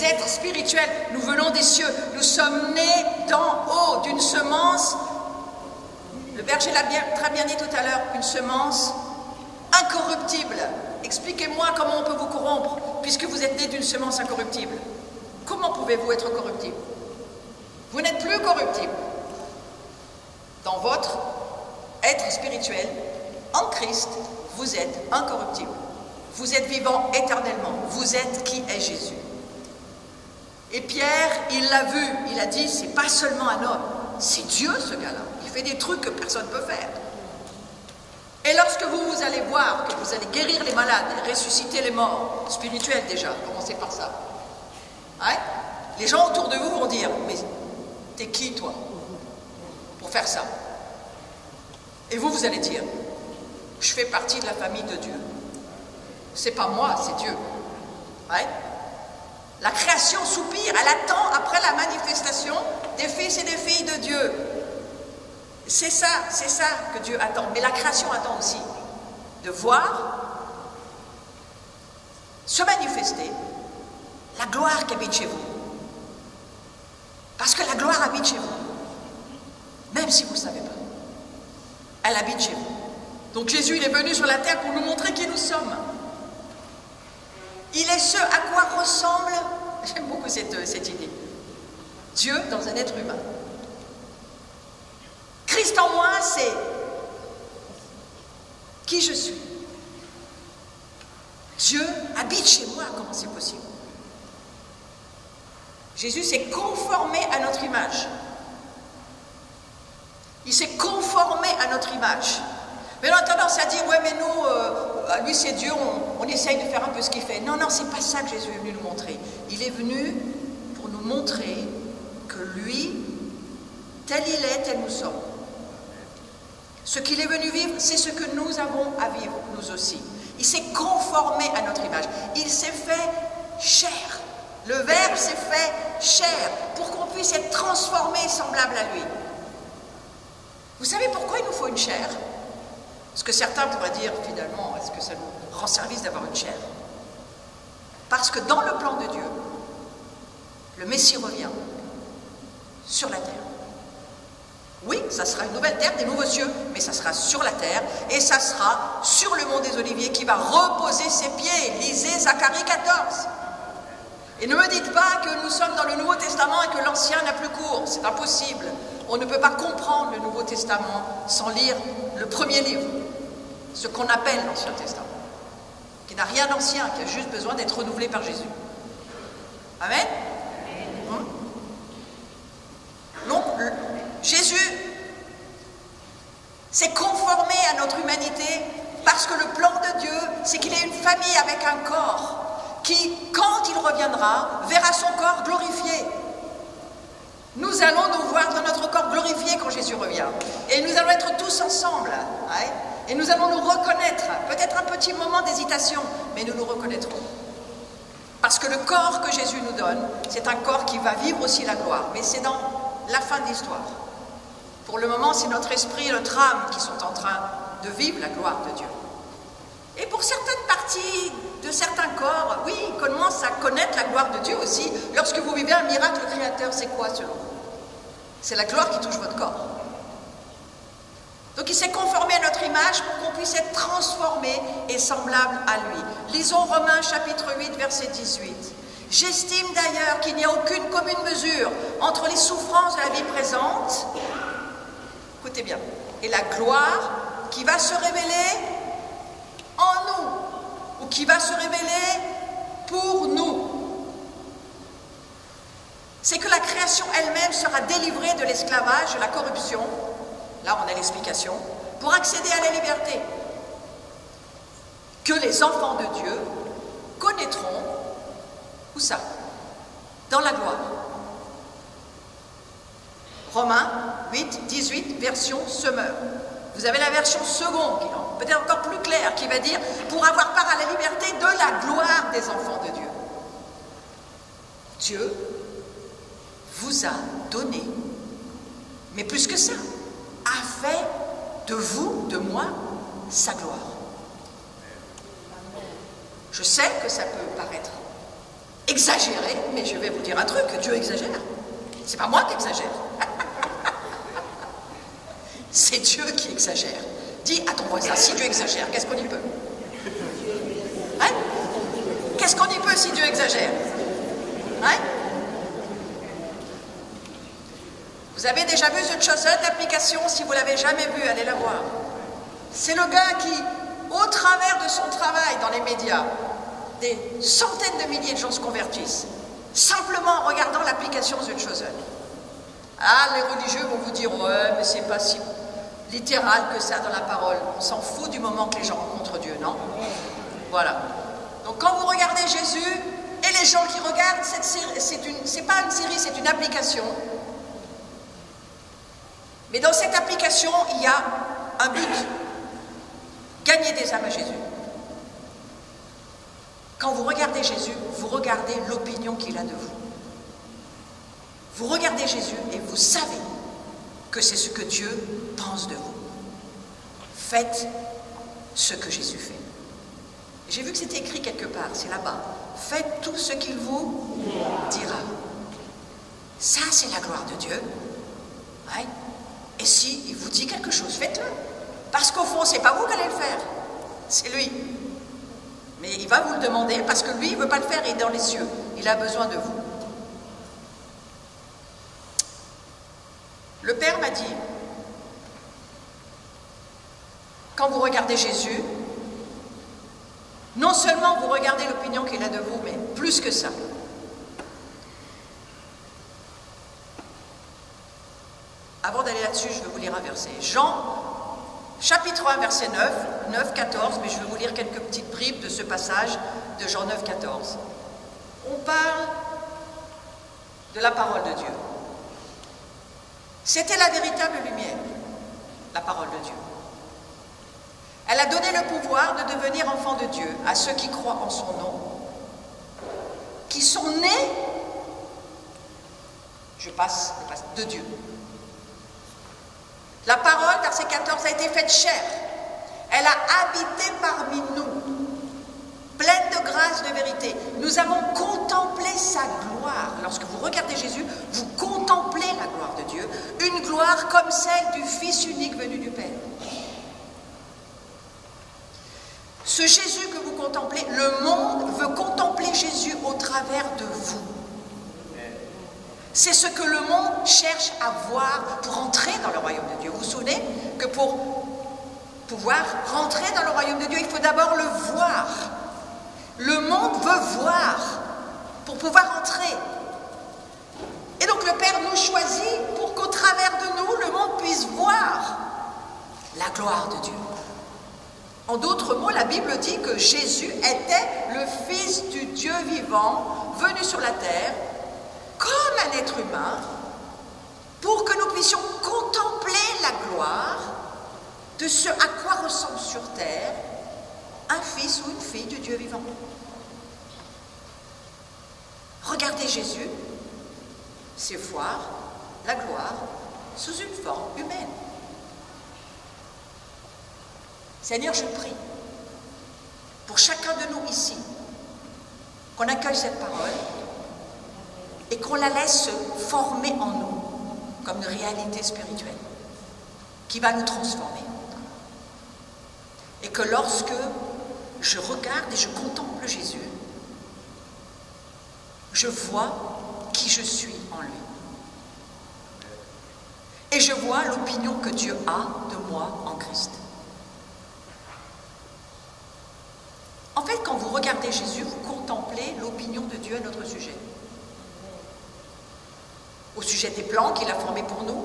êtres spirituels, nous venons des cieux, nous sommes nés d'en haut, d'une semence, le berger l'a très bien dit tout à l'heure, une semence incorruptible. Expliquez-moi comment on peut vous corrompre, puisque vous êtes nés d'une semence incorruptible. Comment pouvez-vous être corruptible? Vous n'êtes plus corruptible. Dans votre être spirituel, en Christ, vous êtes incorruptible. Vous êtes vivant éternellement. Vous êtes qui est Jésus. Et Pierre, il l'a vu, il a dit, c'est pas seulement un homme, c'est Dieu ce gars-là. Il fait des trucs que personne ne peut faire. Et lorsque vous allez voir que vous allez guérir les malades, ressusciter les morts, spirituels déjà, commencez par ça. Hein? Les gens autour de vous vont dire, mais t'es qui toi pour faire ça? Et vous allez dire, je fais partie de la famille de Dieu. C'est pas moi, c'est Dieu. Ouais. La création soupire, elle attend après la manifestation des fils et des filles de Dieu. C'est ça que Dieu attend. Mais la création attend aussi de voir se manifester la gloire qui habite chez vous. Parce que la gloire habite chez vous. Même si vous ne le savez pas. Elle habite chez vous. Donc Jésus, il est venu sur la terre pour nous montrer qui nous sommes. Il est ce à quoi ressemble, j'aime beaucoup cette idée, Dieu dans un être humain. Christ en moi, c'est qui je suis. Dieu habite chez moi, comment c'est possible? Jésus s'est conformé à notre image. Il s'est conformé à notre image. Mais on a tendance à dire, ouais, mais nous, lui c'est Dieu, on essaye de faire un peu ce qu'il fait. Non, non, c'est pas ça que Jésus est venu nous montrer. Il est venu pour nous montrer que lui, tel il est, tel nous sommes. Ce qu'il est venu vivre, c'est ce que nous avons à vivre, nous aussi. Il s'est conformé à notre image. Il s'est fait chair. Le Verbe s'est fait chair pour qu'on puisse être transformé semblable à lui. Vous savez pourquoi il nous faut une chair? Parce que certains pourraient dire, finalement, est-ce que ça nous rend service d'avoir une chair? Parce que dans le plan de Dieu, le Messie revient sur la terre. Oui, ça sera une nouvelle terre, des nouveaux cieux, mais ça sera sur la terre, et ça sera sur le mont des Oliviers qui va reposer ses pieds. Lisez Zacharie 14. Et ne me dites pas que nous sommes dans le Nouveau Testament et que l'Ancien n'a plus cours, c'est impossible. On ne peut pas comprendre le Nouveau Testament sans lire le premier livre, ce qu'on appelle l'Ancien Testament, qui n'a rien d'ancien, qui a juste besoin d'être renouvelé par Jésus. Amen. Donc, Jésus s'est conformé à notre humanité parce que le plan de Dieu, c'est qu'il ait une famille avec un corps qui, quand il reviendra, verra son corps glorifié. Nous allons nous voir dans notre corps glorifié quand Jésus revient. Et nous allons être tous ensemble. Ouais, et nous allons nous reconnaître. Peut-être un petit moment d'hésitation, mais nous nous reconnaîtrons. Parce que le corps que Jésus nous donne, c'est un corps qui va vivre aussi la gloire. Mais c'est dans la fin de l'histoire. Pour le moment, c'est notre esprit et notre âme qui sont en train de vivre la gloire de Dieu. Et pour certaines parties de certains corps, oui, ils commencent à connaître la gloire de Dieu aussi. Lorsque vous vivez un miracle créateur, c'est quoi selon vous? C'est la gloire qui touche votre corps. Donc il s'est conformé à notre image pour qu'on puisse être transformé et semblable à lui. Lisons Romains chapitre 8, verset 18. « J'estime d'ailleurs qu'il n'y a aucune commune mesure entre les souffrances de la vie présente, écoutez bien, et la gloire qui va se révéler en nous, ou qui va se révéler pour nous. C'est que la création elle-même sera délivrée de l'esclavage, de la corruption, là on a l'explication, pour accéder à la liberté, que les enfants de Dieu connaîtront, où ça? Dans la gloire. Romains 8, 18, version Semeur. Vous avez la version seconde, qui est peut-être encore plus claire, qui va dire « pour avoir part à la liberté de la gloire des enfants de Dieu ». Dieu vous a donné, mais plus que ça, a fait de vous, de moi, sa gloire. Je sais que ça peut paraître exagéré, mais je vais vous dire un truc, Dieu exagère. C'est pas moi qui exagère. C'est Dieu qui exagère. Dis à ton voisin, si Dieu exagère, qu'est-ce qu'on y peut? Hein? Qu'est-ce qu'on y peut si Dieu exagère? Hein? Vous avez déjà vu The Chosen, l'application? Si vous ne l'avez jamais vue, allez la voir. C'est le gars qui, au travers de son travail dans les médias, des centaines de milliers de gens se convertissent, simplement en regardant l'application The Chosen. Ah, les religieux vont vous dire, ouais, mais c'est pas si littéral que ça dans la parole. On s'en fout du moment que les gens rencontrent Dieu, non? Voilà. Donc quand vous regardez Jésus, et les gens qui regardent cette série, c'est pas une série, c'est une application. Mais dans cette application, il y a un but. Gagner des âmes à Jésus. Quand vous regardez Jésus, vous regardez l'opinion qu'il a de vous. Vous regardez Jésus et vous savez que c'est ce que Dieu pense de vous. Faites ce que Jésus fait. J'ai vu que c'était écrit quelque part, c'est là-bas. Faites tout ce qu'il vous dira. Ça, c'est la gloire de Dieu. Ouais. Et si il vous dit quelque chose, faites-le. Parce qu'au fond, c'est pas vous qui allez le faire, c'est lui. Mais il va vous le demander parce que lui, il ne veut pas le faire, il est dans les cieux. Il a besoin de vous. Le Père m'a dit, quand vous regardez Jésus, non seulement vous regardez l'opinion qu'il a de vous, mais plus que ça. Avant d'aller là-dessus, je vais vous lire un verset. Jean, chapitre 1, verset 9, 14, mais je vais vous lire quelques petites bribes de ce passage de Jean 9, 14. On parle de la parole de Dieu. C'était la véritable lumière, la parole de Dieu. Elle a donné le pouvoir de devenir enfants de Dieu à ceux qui croient en son nom, qui sont nés, de Dieu. La parole, verset 14, a été faite chair. Elle a habité parmi nous, pleine de grâce, de vérité. Nous avons contemplé sa gloire. Lorsque vous regardez Jésus, vous contemplez la gloire de Dieu, une gloire comme celle du Fils unique venu du Père. Ce Jésus que vous contemplez, le monde veut contempler Jésus au travers de vous. C'est ce que le monde cherche à voir pour entrer dans le royaume de Dieu. Vous vous souvenez que pour pouvoir rentrer dans le royaume de Dieu, il faut d'abord le voir. Le monde veut voir pour pouvoir entrer. Et donc le Père nous choisit pour qu'au travers de nous, le monde puisse voir la gloire de Dieu. En d'autres mots, la Bible dit que Jésus était le Fils du Dieu vivant, venu sur la terre, comme un être humain, pour que nous puissions contempler la gloire de ce à quoi ressemble sur terre un fils ou une fille du Dieu vivant. Regardez Jésus, c'est voir la gloire sous une forme humaine. Seigneur, je prie pour chacun de nous ici, qu'on accueille cette parole et qu'on la laisse se former en nous comme une réalité spirituelle qui va nous transformer. Et que lorsque je regarde et je contemple Jésus, je vois qui je suis en lui. Et je vois l'opinion que Dieu a de moi en Christ. En fait, quand vous regardez Jésus, vous contemplez l'opinion de Dieu à notre sujet. Au sujet des plans qu'il a formés pour nous,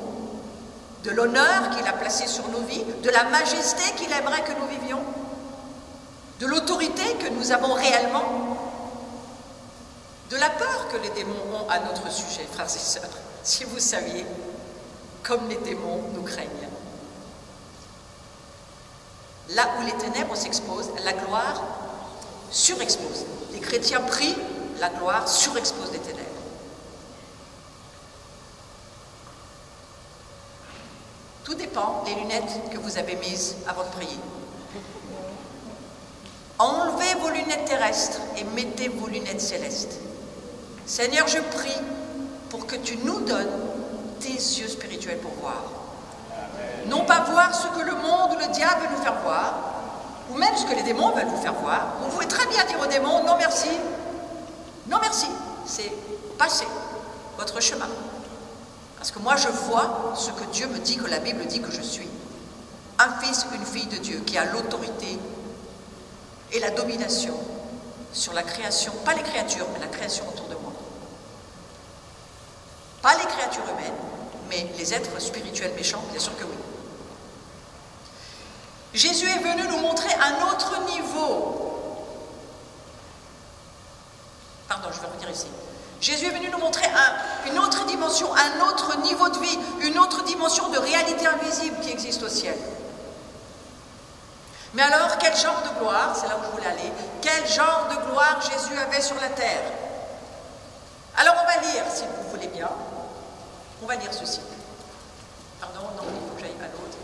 de l'honneur qu'il a placé sur nos vies, de la majesté qu'il aimerait que nous vivions, de l'autorité que nous avons réellement, de la peur que les démons ont à notre sujet, frères et sœurs. Si vous saviez comme les démons nous craignent. Là où les ténèbres s'exposent, la gloire surexpose. Les chrétiens prient, la gloire surexpose les ténèbres. Tout dépend des lunettes que vous avez mises avant de prier. Enlevez vos lunettes terrestres et mettez vos lunettes célestes. Seigneur, je prie pour que tu nous donnes tes yeux spirituels pour voir. Non pas voir ce que le monde ou le diable veut nous faire voir, ou même ce que les démons veulent vous faire voir. Vous pouvez très bien dire aux démons, non merci, non merci, c'est passer votre chemin. Parce que moi je vois ce que Dieu me dit, que la Bible dit que je suis. Un fils, une fille de Dieu qui a l'autorité et la domination sur la création, pas les créatures, mais la création autour de moi. Pas les créatures humaines, mais les êtres spirituels méchants, bien sûr que oui. Jésus est venu nous montrer un autre niveau. Pardon, je vais redire ici. Jésus est venu nous montrer une autre dimension, un autre niveau de vie, une autre dimension de réalité invisible qui existe au ciel. Mais alors, quel genre de gloire, c'est là où je voulais aller, quel genre de gloire Jésus avait sur la terre? Alors on va lire, si vous voulez bien, on va lire ceci. Pardon, non, il faut que j'aille à l'autre.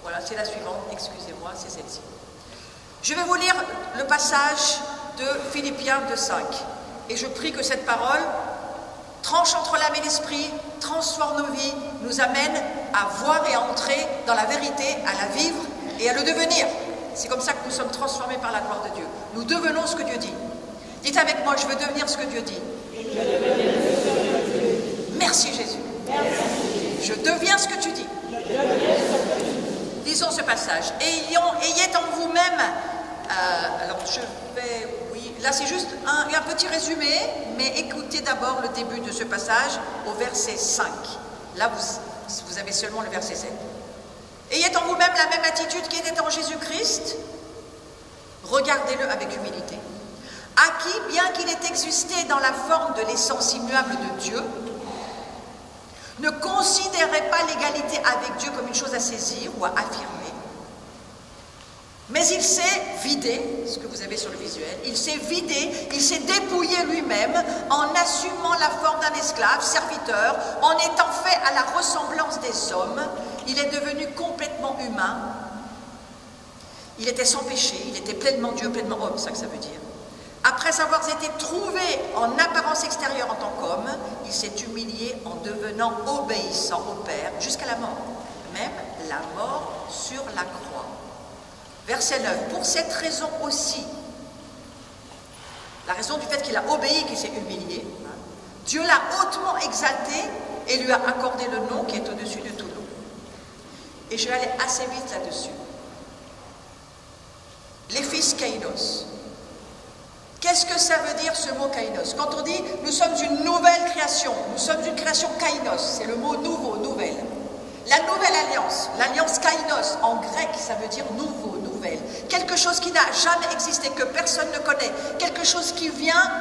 Voilà, c'est la suivante, excusez-moi, c'est celle-ci. Je vais vous lire le passage de Philippiens 2,5. Et je prie que cette parole tranche entre l'âme et l'esprit, transforme nos vies, nous amène à voir et à entrer dans la vérité, à la vivre et à le devenir. C'est comme ça que nous sommes transformés par la gloire de Dieu. Nous devenons ce que Dieu dit. Dites avec moi, je veux devenir ce que Dieu dit. Merci Jésus. Je deviens ce que tu dis. Lisons ce passage. Ayez en vous-même, alors je vais, oui, là c'est juste un petit résumé, mais écoutez d'abord le début de ce passage au verset 5. Là, vous avez seulement le verset 7. Ayez en vous-même la même attitude qui était en Jésus-Christ, regardez-le avec humilité, à qui, bien qu'il ait existé dans la forme de l'essence immuable de Dieu, ne considérez pas l'égalité avec Dieu comme une chose à saisir ou à affirmer, mais il s'est vidé, ce que vous avez sur le visuel, il s'est vidé, il s'est dépouillé lui-même en assumant la forme d'un esclave, serviteur, en étant fait à la ressemblance des hommes, il est devenu complètement humain, il était sans péché, il était pleinement Dieu, pleinement homme, c'est ça que ça veut dire. Après avoir été trouvé en apparence extérieure en tant qu'homme, il s'est humilié en devenant obéissant au Père jusqu'à la mort, même la mort sur la croix. Verset 9, pour cette raison aussi, la raison du fait qu'il a obéi, qu'il s'est humilié, Dieu l'a hautement exalté et lui a accordé le nom qui est au-dessus de tout nom. Et je vais aller assez vite là-dessus. Les fils kainos. Qu'est-ce que ça veut dire ce mot kainos? Quand on dit nous sommes une nouvelle création, nous sommes une création kainos, c'est le mot nouveau, nouvelle. La nouvelle alliance, l'alliance kainos, en grec, ça veut dire nouveau, nouvelle. Quelque chose qui n'a jamais existé, que personne ne connaît. Quelque chose qui vient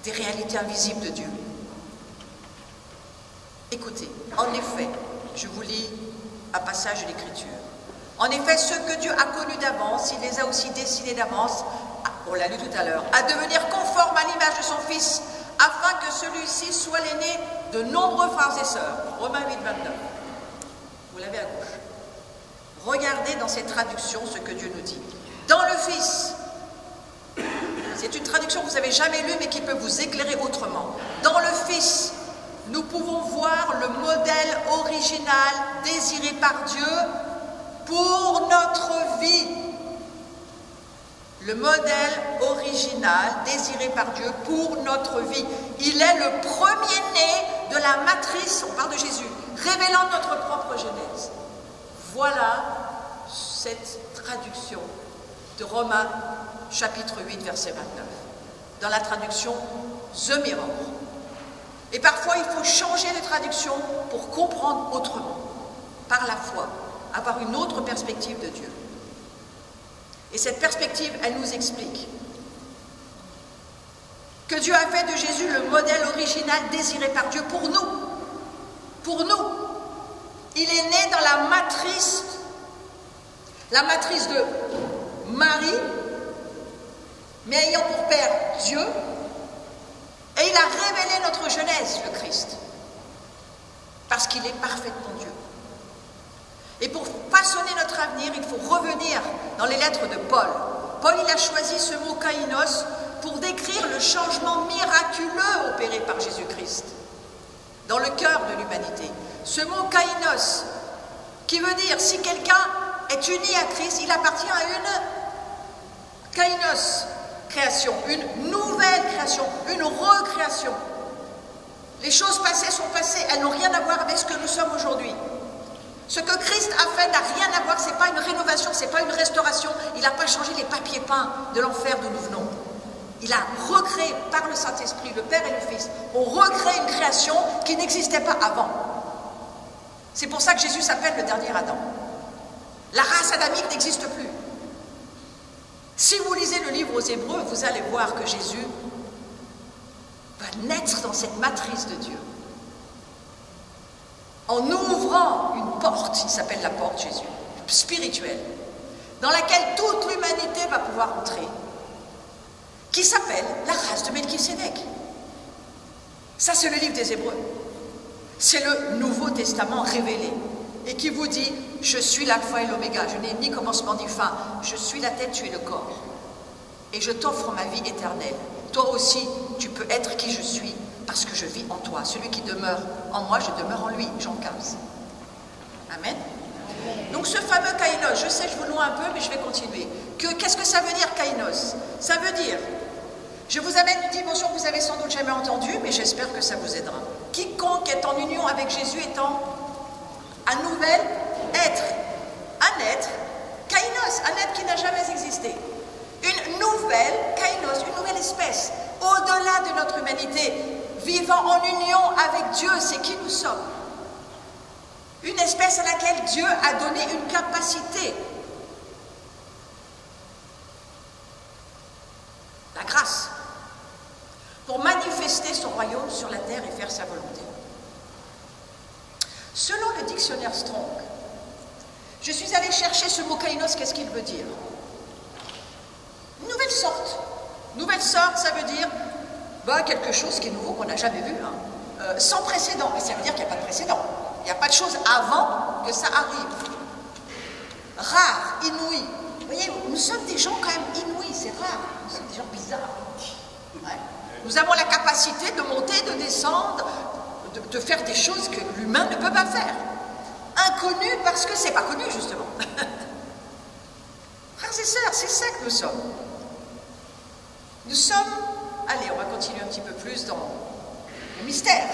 des réalités invisibles de Dieu. Écoutez, en effet, je vous lis un passage de l'Écriture. En effet, ceux que Dieu a connus d'avance, il les a aussi destinés d'avance, on l'a lu tout à l'heure, à devenir conformes à l'image de son Fils, afin que celui-ci soit l'aîné de nombreux frères et sœurs. Romains 8, 29. Vous l'avez à gauche. Regardez dans cette traduction ce que Dieu nous dit. Dans le Fils, c'est une traduction que vous n'avez jamais lue mais qui peut vous éclairer autrement. Dans le Fils, nous pouvons voir le modèle original désiré par Dieu pour notre vie. Le modèle original désiré par Dieu pour notre vie. Il est le premier-né de la matrice, on parle de Jésus, révélant notre propre genèse. Voilà cette traduction de Romains chapitre 8, verset 29. Dans la traduction The Mirror. Et parfois, il faut changer de traduction pour comprendre autrement, par la foi, avoir une autre perspective de Dieu. Et cette perspective, elle nous explique que Dieu a fait de Jésus le modèle original désiré par Dieu pour nous. Pour nous. Il est né dans la matrice de Marie, mais ayant pour père Dieu, et il a révélé notre genèse, le Christ, parce qu'il est parfaitement Dieu. Et pour façonner notre avenir, il faut revenir dans les lettres de Paul. Paul, il a choisi ce mot kainos pour décrire le changement miraculeux opéré par Jésus-Christ dans le cœur de l'humanité. Ce mot kainos, qui veut dire si quelqu'un est uni à Christ, il appartient à une kainos création, une nouvelle création, une recréation. Les choses passées sont passées, elles n'ont rien à voir avec ce que nous sommes aujourd'hui. Ce que Christ a fait n'a rien à voir, ce n'est pas une rénovation, ce n'est pas une restauration. Il n'a pas changé les papiers peints de l'enfer d'où nous venons. Il a recréé par le Saint-Esprit, le Père et le Fils, on recrée une création qui n'existait pas avant. C'est pour ça que Jésus s'appelle le dernier Adam. La race adamique n'existe plus. Si vous lisez le livre aux Hébreux, vous allez voir que Jésus va naître dans cette matrice de Dieu. En ouvrant une porte, il s'appelle la porte Jésus, spirituelle, dans laquelle toute l'humanité va pouvoir entrer, qui s'appelle la race de Melchisédek. Ça, c'est le livre des Hébreux. C'est le Nouveau Testament révélé, et qui vous dit, je suis l'alpha et l'oméga, je n'ai ni commencement ni fin, je suis la tête, tu es le corps, et je t'offre ma vie éternelle. Toi aussi, tu peux être qui je suis, parce que je vis en toi. Celui qui demeure en moi, je demeure en lui. Jean 15. Amen. Donc ce fameux kainos, je sais, je vous loin un peu, mais je vais continuer. Qu'est-ce que ça veut dire kainos? Ça veut dire, je vous amène une dimension que vous avez sans doute jamais entendue, mais j'espère que ça vous aidera. Quiconque est en union avec Jésus étant un nouvel être. Un être, kainos, un être qui n'a jamais existé. Une nouvelle kainos, une nouvelle espèce, au-delà de notre humanité, vivant en union avec Dieu, c'est qui nous sommes. Une espèce à laquelle Dieu a donné une capacité. La grâce. Pour manifester son royaume sur la terre et faire sa volonté. Selon le dictionnaire Strong, je suis allée chercher ce mot kainos, qu'est-ce qu'il veut dire? Une nouvelle sorte. Nouvelle sorte, ça veut dire quelque chose qui est nouveau, qu'on n'a jamais vu, sans précédent. Mais ça veut dire qu'il n'y a pas de précédent. Il n'y a pas de chose avant que ça arrive. Rare, inouï. Vous voyez, nous sommes des gens quand même inouïs, c'est rare. Nous sommes des gens bizarres. Ouais. Nous avons la capacité de monter, de descendre, de faire des choses que l'humain ne peut pas faire. Inconnu parce que c'est pas connu, justement. Frères et sœurs, c'est ça que nous sommes. Nous sommes... Allez, on va continuer un petit peu plus dans le mystère.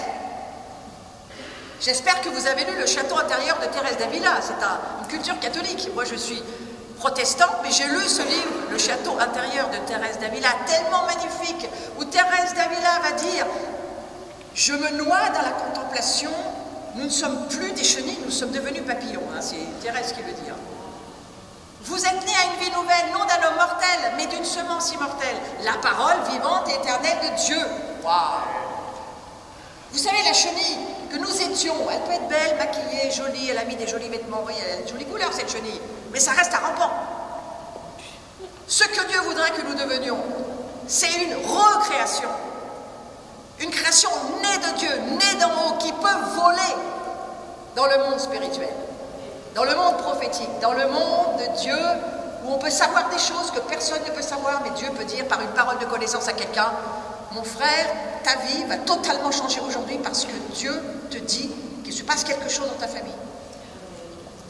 J'espère que vous avez lu Le Château intérieur de Thérèse d'Avila. C'est une culture catholique. Moi, je suis protestante, mais j'ai lu ce livre, Le Château intérieur de Thérèse d'Avila, tellement magnifique, où Thérèse d'Avila va dire « Je me noie dans la contemplation, nous ne sommes plus des chenilles, nous sommes devenus papillons. » C'est Thérèse qui veut dire. Vous êtes nés à une vie nouvelle, non d'un homme mortel, mais d'une semence immortelle. La parole vivante et éternelle de Dieu. Waouh! Vous savez, la chenille que nous étions, elle peut être belle, maquillée, jolie, elle a mis des jolis vêtements, vous voyez, elle a de jolies couleurs cette chenille, mais ça reste à rampant. Ce que Dieu voudrait que nous devenions, c'est une recréation. Une création née de Dieu, née d'en haut, qui peut voler dans le monde spirituel, dans le monde prophétique, dans le monde de Dieu, où on peut savoir des choses que personne ne peut savoir, mais Dieu peut dire par une parole de connaissance à quelqu'un, mon frère, ta vie va totalement changer aujourd'hui parce que Dieu te dit qu'il se passe quelque chose dans ta famille.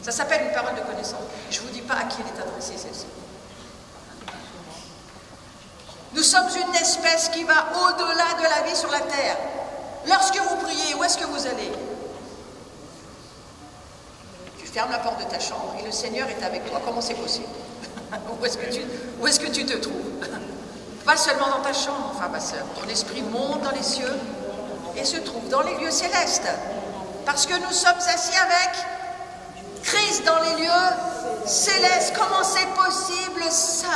Ça s'appelle une parole de connaissance. Je ne vous dis pas à qui elle est adressée, celle-ci. Nous sommes une espèce qui va au-delà de la vie sur la terre. Lorsque vous priez, où est-ce que vous allez? Tu fermes la porte de ta chambre et le Seigneur est avec toi. Comment c'est possible? Où est-ce que tu te trouves? Pas seulement dans ta chambre, enfin ma sœur. Ton esprit monte dans les cieux et se trouve dans les lieux célestes. Parce que nous sommes assis avec Christ dans les lieux célestes. Comment c'est possible ça?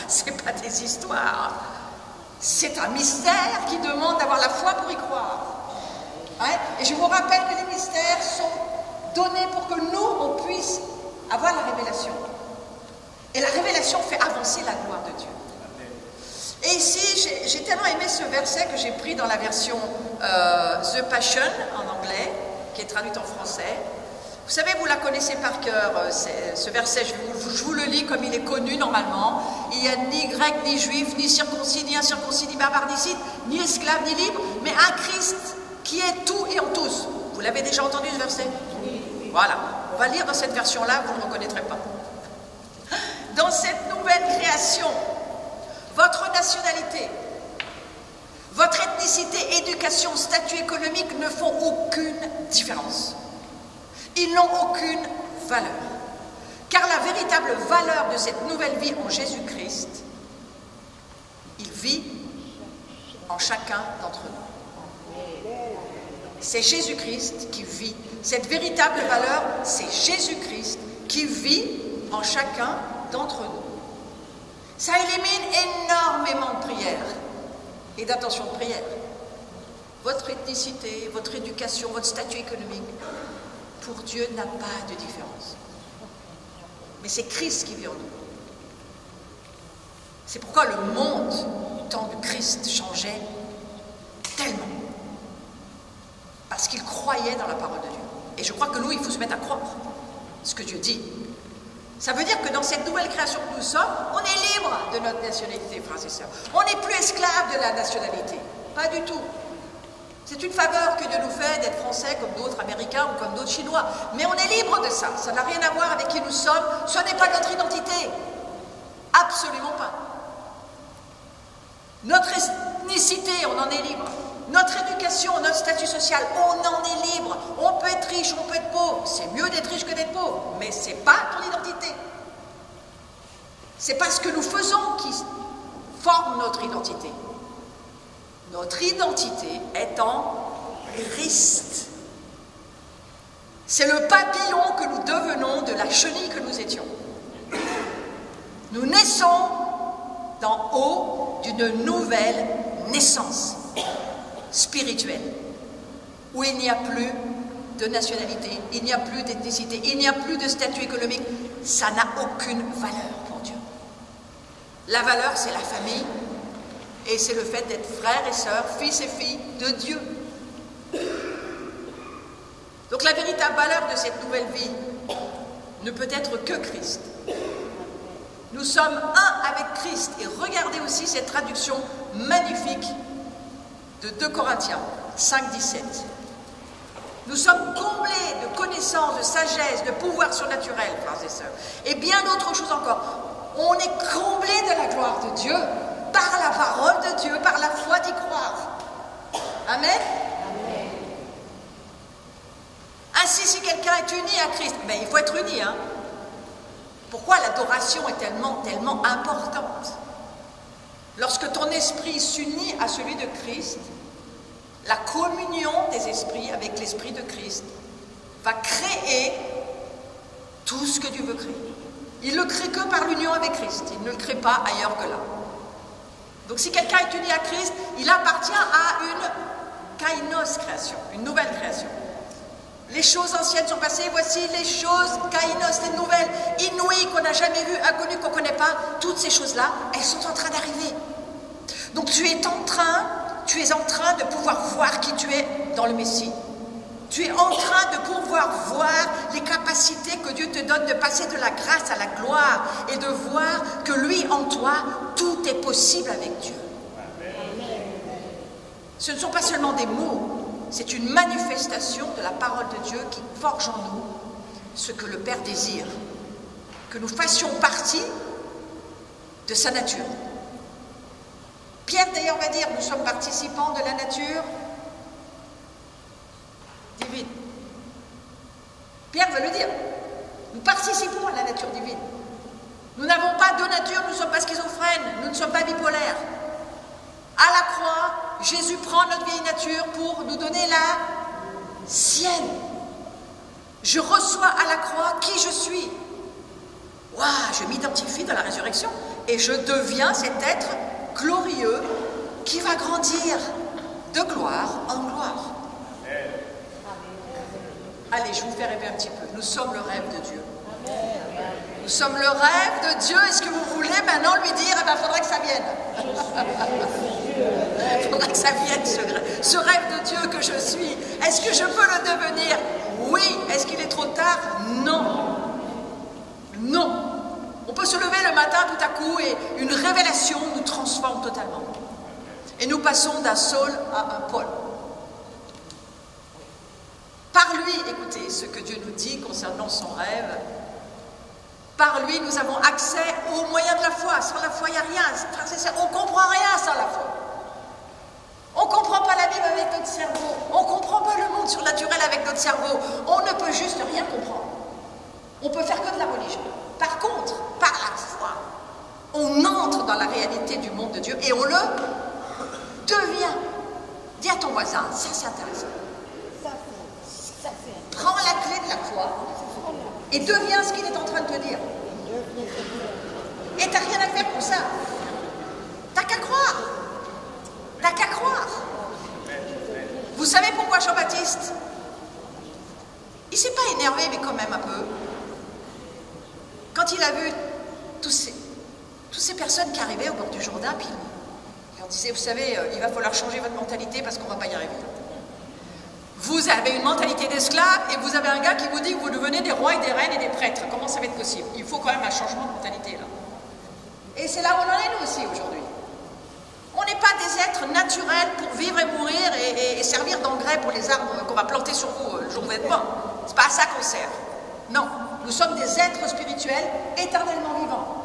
C'est pas des histoires. C'est un mystère qui demande d'avoir la foi pour y croire. Hein? Et je vous rappelle que les mystères sont donnés pour que nous, on puisse avoir la révélation. Et la révélation fait avancer la gloire de Dieu. Et ici, j'ai tellement aimé ce verset que j'ai pris dans la version The Passion en anglais, qui est traduite en français. Vous savez, vous la connaissez par cœur, ce verset, je vous le lis comme il est connu normalement. Il n'y a ni grec, ni juif, ni circoncis, ni incirconcis, ni barbare, ni scythe, ni esclave, ni libre, mais un Christ qui est tout et en tous. Vous l'avez déjà entendu ce verset? Voilà, on va lire dans cette version-là, vous ne le reconnaîtrez pas. Dans cette nouvelle création, votre nationalité, votre ethnicité, éducation, statut économique ne font aucune différence. Ils n'ont aucune valeur. Car la véritable valeur de cette nouvelle vie en Jésus-Christ, il vit en chacun d'entre nous. C'est Jésus-Christ qui vit. Cette véritable valeur, c'est Jésus-Christ qui vit en chacun d'entre nous. Ça élimine énormément de prières et d'attention de prière. Votre ethnicité, votre éducation, votre statut économique, pour Dieu n'a pas de différence. Mais c'est Christ qui vit en nous. C'est pourquoi le monde, du temps de Christ, changeait tellement. Parce qu'il croyait dans la parole de Dieu. Et je crois que nous, il faut se mettre à croire ce que Dieu dit. Ça veut dire que dans cette nouvelle création que nous sommes, on est libre de notre nationalité, frères et sœurs. On n'est plus esclave de la nationalité. Pas du tout. C'est une faveur que Dieu nous fait d'être français comme d'autres Américains ou comme d'autres Chinois. Mais on est libre de ça. Ça n'a rien à voir avec qui nous sommes. Ce n'est pas notre identité. Absolument pas. Notre ethnicité, on en est libre. Notre éducation, notre statut social, on en est libre. On peut être riche, on peut être pauvre. C'est mieux d'être riche que d'être pauvre. Mais ce n'est pas ton identité. C'est pas ce que nous faisons qui forme notre identité. Notre identité est en Christ. C'est le papillon que nous devenons de la chenille que nous étions. Nous naissons d'en haut d'une nouvelle naissance spirituelle, où il n'y a plus de nationalité, il n'y a plus d'ethnicité, il n'y a plus de statut économique. Ça n'a aucune valeur pour Dieu. La valeur, c'est la famille, et c'est le fait d'être frères et sœurs, fils et filles de Dieu. Donc la véritable valeur de cette nouvelle vie ne peut être que Christ. Nous sommes un avec Christ. Et regardez aussi cette traduction magnifique de 2 Corinthiens 5, 17. Nous sommes comblés de connaissances, de sagesse, de pouvoir surnaturel, frères et sœurs. Et bien d'autres choses encore. On est comblés de la gloire de Dieu par la parole de Dieu, par la foi d'y croire. Amen. Amen. Ainsi, si quelqu'un est uni à Christ, ben, il faut être uni. Hein. Pourquoi l'adoration est tellement importante? Lorsque ton esprit s'unit à celui de Christ, la communion des esprits avec l'esprit de Christ va créer tout ce que Dieu veut créer. Il ne le crée que par l'union avec Christ, il ne le crée pas ailleurs que là. Donc si quelqu'un est uni à Christ, il appartient à une kainos création, une nouvelle création. Les choses anciennes sont passées, voici les choses kainos, les nouvelles, inouïes, qu'on n'a jamais vues, inconnues, qu'on ne connaît pas. Toutes ces choses-là, elles sont en train d'arriver. Donc tu es en train tu es en train de pouvoir voir qui tu es dans le Messie. Tu es en train de pouvoir voir les capacités que Dieu te donne de passer de la grâce à la gloire et de voir que lui en toi, tout est possible avec Dieu. Ce ne sont pas seulement des mots, c'est une manifestation de la parole de Dieu qui forge en nous ce que le Père désire, que nous fassions partie de sa nature. Pierre d'ailleurs va dire, nous sommes participants de la nature divine. Pierre va le dire, nous participons à la nature divine. Nous n'avons pas deux natures, nous ne sommes pas schizophrènes, nous ne sommes pas bipolaires. À la croix, Jésus prend notre vieille nature pour nous donner la sienne. Je reçois à la croix qui je suis. Waouh, je m'identifie dans la résurrection et je deviens cet être glorieux qui va grandir de gloire en gloire. Allez, je vous fais rêver un petit peu. Nous sommes le rêve de Dieu. Nous sommes le rêve de Dieu. Est-ce que vous voulez maintenant lui dire, eh bien, il faudrait que ça vienne. Il faudrait que ça vienne, ce rêve de Dieu que je suis. Est-ce que je peux le devenir? Oui. Est-ce qu'il est trop tard? Non. Non. On peut se lever le matin tout à coup et une révélation nous transforme totalement. Et nous passons d'un Saul à un Paul. Par lui, écoutez ce que Dieu nous dit concernant son rêve. Par lui, nous avons accès aux moyens de la foi. Sans la foi, il n'y a rien. On ne comprend rien sans la foi. On ne comprend pas la Bible avec notre cerveau. On ne comprend pas le monde surnaturel avec notre cerveau. On ne peut juste rien comprendre. On peut faire que de la religion. Par contre, par la foi, on entre dans la réalité du monde de Dieu et on le devient. Dis à ton voisin, ça c'est intéressant. Prends la clé de la foi et deviens ce qu'il est en train de te dire. Et tu n'as rien à faire pour ça. Tu n'as qu'à croire. Tu n'as qu'à croire. Vous savez pourquoi Jean-Baptiste, il ne s'est pas énervé, mais quand même un peu. Quand il a vu toutes ces personnes qui arrivaient au bord du Jourdain, puis il leur disait, vous savez, il va falloir changer votre mentalité parce qu'on ne va pas y arriver. Vous avez une mentalité d'esclave et vous avez un gars qui vous dit que vous devenez des rois et des reines et des prêtres. Comment ça va être possible? Il faut quand même un changement de mentalité là. Et c'est là où on en est nous aussi aujourd'hui. On n'est pas des êtres naturels pour vivre et mourir et servir d'engrais pour les arbres qu'on va planter sur vous le jour où vous êtes mort. C'est pas à ça qu'on sert. Non, nous sommes des êtres spirituels éternellement vivants.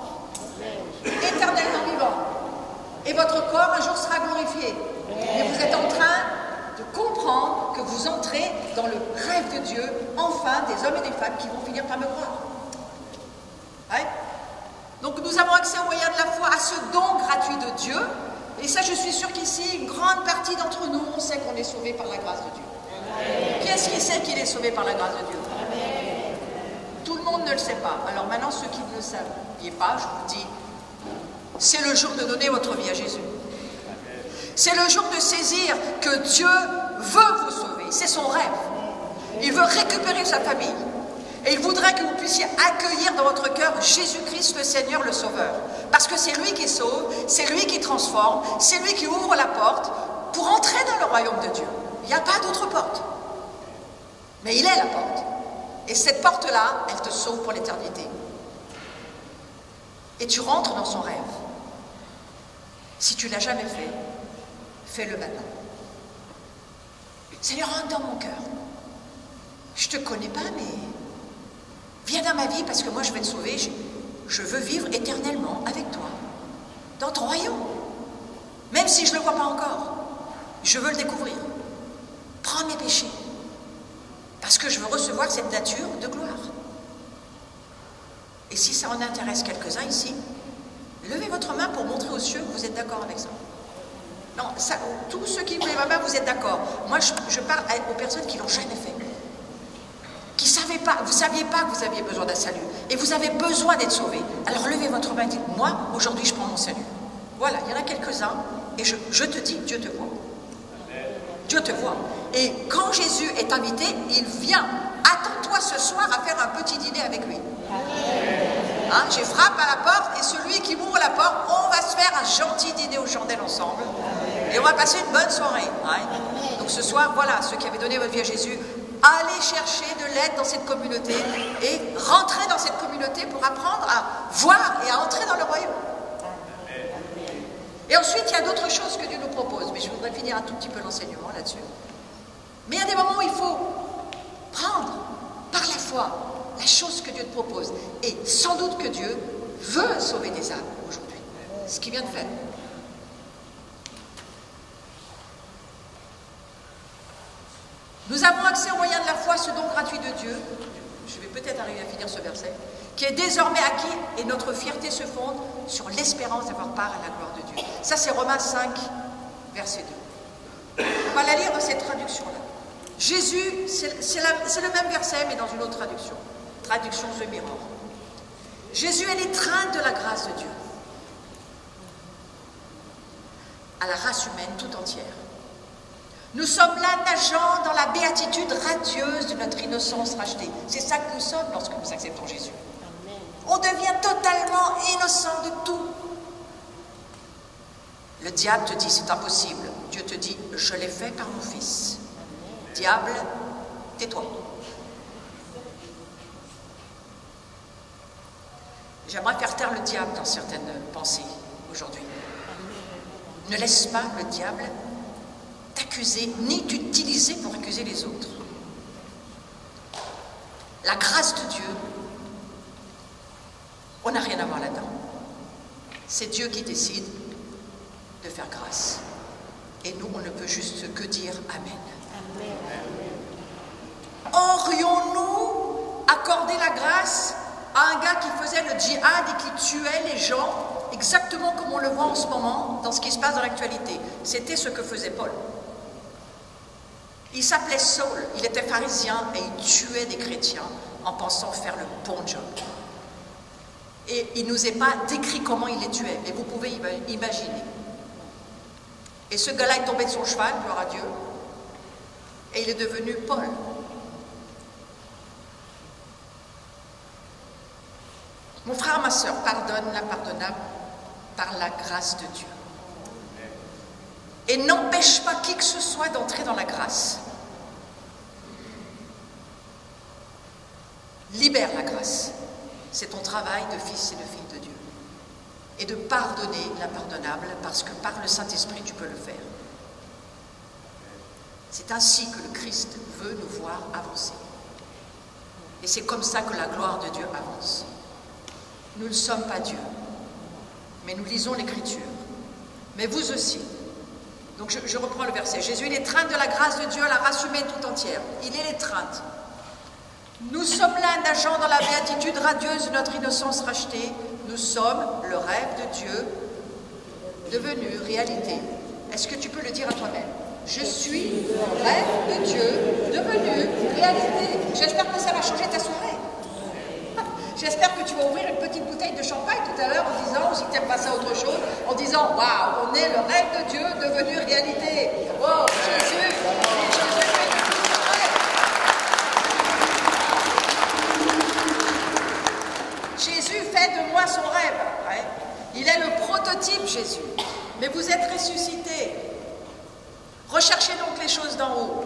Éternellement vivants. Et votre corps un jour sera glorifié. Et vous êtes en train de comprendre que vous entrez dans le rêve de Dieu, enfin des hommes et des femmes qui vont finir par me croire. Ouais. Donc nous avons accès aux moyens de la foi, à ce don gratuit de Dieu, et ça je suis sûre qu'ici, une grande partie d'entre nous, on sait qu'on est sauvé par la grâce de Dieu. Amen. Qui est-ce qui sait qu'il est sauvé par la grâce de Dieu? Amen. Tout le monde ne le sait pas. Alors maintenant, ceux qui ne le savent pas, je vous dis, c'est le jour de donner votre vie à Jésus. C'est le jour de saisir que Dieu veut vous sauver. C'est son rêve. Il veut récupérer sa famille. Et il voudrait que vous puissiez accueillir dans votre cœur Jésus-Christ le Seigneur, le Sauveur. Parce que c'est lui qui sauve, c'est lui qui transforme, c'est lui qui ouvre la porte pour entrer dans le royaume de Dieu. Il n'y a pas d'autre porte. Mais il est la porte. Et cette porte-là, elle te sauve pour l'éternité. Et tu rentres dans son rêve. Si tu ne l'as jamais fait, fais-le maintenant. Seigneur, rentre dans mon cœur. Je ne te connais pas, mais viens dans ma vie parce que moi je vais te sauver. Je veux vivre éternellement avec toi, dans ton royaume. Même si je ne le vois pas encore, je veux le découvrir. Prends mes péchés, parce que je veux recevoir cette nature de gloire. Et si ça en intéresse quelques-uns ici, levez votre main pour montrer aux cieux que vous êtes d'accord avec ça. Non, ça, tous ceux qui lèvent la main, vous êtes d'accord. Moi, je parle aux personnes qui ne l'ont jamais fait. Qui ne savaient pas, vous ne saviez pas que vous aviez besoin d'un salut. Et vous avez besoin d'être sauvés. Alors levez votre main et dites, moi, aujourd'hui, je prends mon salut. Voilà, il y en a quelques-uns. Et je te dis, Dieu te voit. Dieu te voit. Et quand Jésus est invité, il vient. Attends-toi ce soir à faire un petit dîner avec lui. Hein, je frappe à la porte et celui qui m'ouvre la porte, on va se faire un gentil dîner aux chandelles ensemble. Et on va passer une bonne soirée. Hein. Donc ce soir, voilà, ceux qui avaient donné votre vie à Jésus, allez chercher de l'aide dans cette communauté et rentrez dans cette communauté pour apprendre à voir et à entrer dans le royaume. Et ensuite, il y a d'autres choses que Dieu nous propose, mais je voudrais finir un tout petit peu l'enseignement là-dessus. Mais il y a des moments où il faut prendre par la foi la chose que Dieu te propose. Et sans doute que Dieu veut sauver des âmes aujourd'hui. Ce qu'il vient de faire. Nous avons accès au moyen de la foi, ce don gratuit de Dieu. Je vais peut-être arriver à finir ce verset. Qui est désormais acquis et notre fierté se fonde sur l'espérance d'avoir part à la gloire de Dieu. Ça, c'est Romains 5, verset 2. On va la lire dans cette traduction-là. Jésus, c'est le même verset, mais dans une autre traduction. Traduction The Mirror. Jésus est l'étreinte de la grâce de Dieu à la race humaine tout entière. Nous sommes là nageant dans la béatitude radieuse de notre innocence rachetée. C'est ça que nous sommes lorsque nous acceptons Jésus. Amen. On devient totalement innocent de tout. Le diable te dit c'est impossible. Dieu te dit je l'ai fait par mon fils. Amen. Diable, tais-toi. J'aimerais faire taire le diable dans certaines pensées aujourd'hui. Ne laisse pas le diable t'accuser, ni t'utiliser pour accuser les autres. La grâce de Dieu, on n'a rien à voir là-dedans. C'est Dieu qui décide de faire grâce. Et nous, on ne peut juste que dire Amen. Amen. Aurions-nous accordé la grâce à un gars qui faisait le djihad et qui tuait les gens exactement comme on le voit en ce moment dans ce qui se passe dans l'actualité? C'était ce que faisait Paul. Il s'appelait Saul, il était pharisien et il tuait des chrétiens en pensant faire le bon job. Et il ne nous est pas décrit comment il les tuait, mais vous pouvez imaginer. Et ce gars-là est tombé de son cheval, gloire à Dieu, et il est devenu Paul. Mon frère, ma soeur, pardonne l'impardonnable par la grâce de Dieu. Et n'empêche pas qui que ce soit d'entrer dans la grâce. Libère la grâce. C'est ton travail de fils et de fille de Dieu. Et de pardonner l'impardonnable, parce que par le Saint-Esprit, tu peux le faire. C'est ainsi que le Christ veut nous voir avancer. Et c'est comme ça que la gloire de Dieu avance. Nous ne sommes pas Dieu, mais nous lisons l'Écriture. Mais vous aussi. Donc je reprends le verset. Jésus est l'étreinte de la grâce de Dieu à la race humaine tout entière. Il est l'étreinte. Nous sommes là nageant dans la béatitude radieuse de notre innocence rachetée. Nous sommes le rêve de Dieu devenu réalité. Est-ce que tu peux le dire à toi-même? Je suis le rêve de Dieu devenu réalité. J'espère que ça va changer ta soirée. J'espère que tu vas ouvrir une petite bouteille de champagne tout à l'heure en disant, ou si tu n'aimes pas ça autre chose, en disant, waouh, on est le rêve de Dieu devenu réalité. Oh, Jésus, Jésus fait de moi son rêve. Ouais. Il est le prototype, Jésus. Mais vous êtes ressuscité. Recherchez donc les choses d'en haut.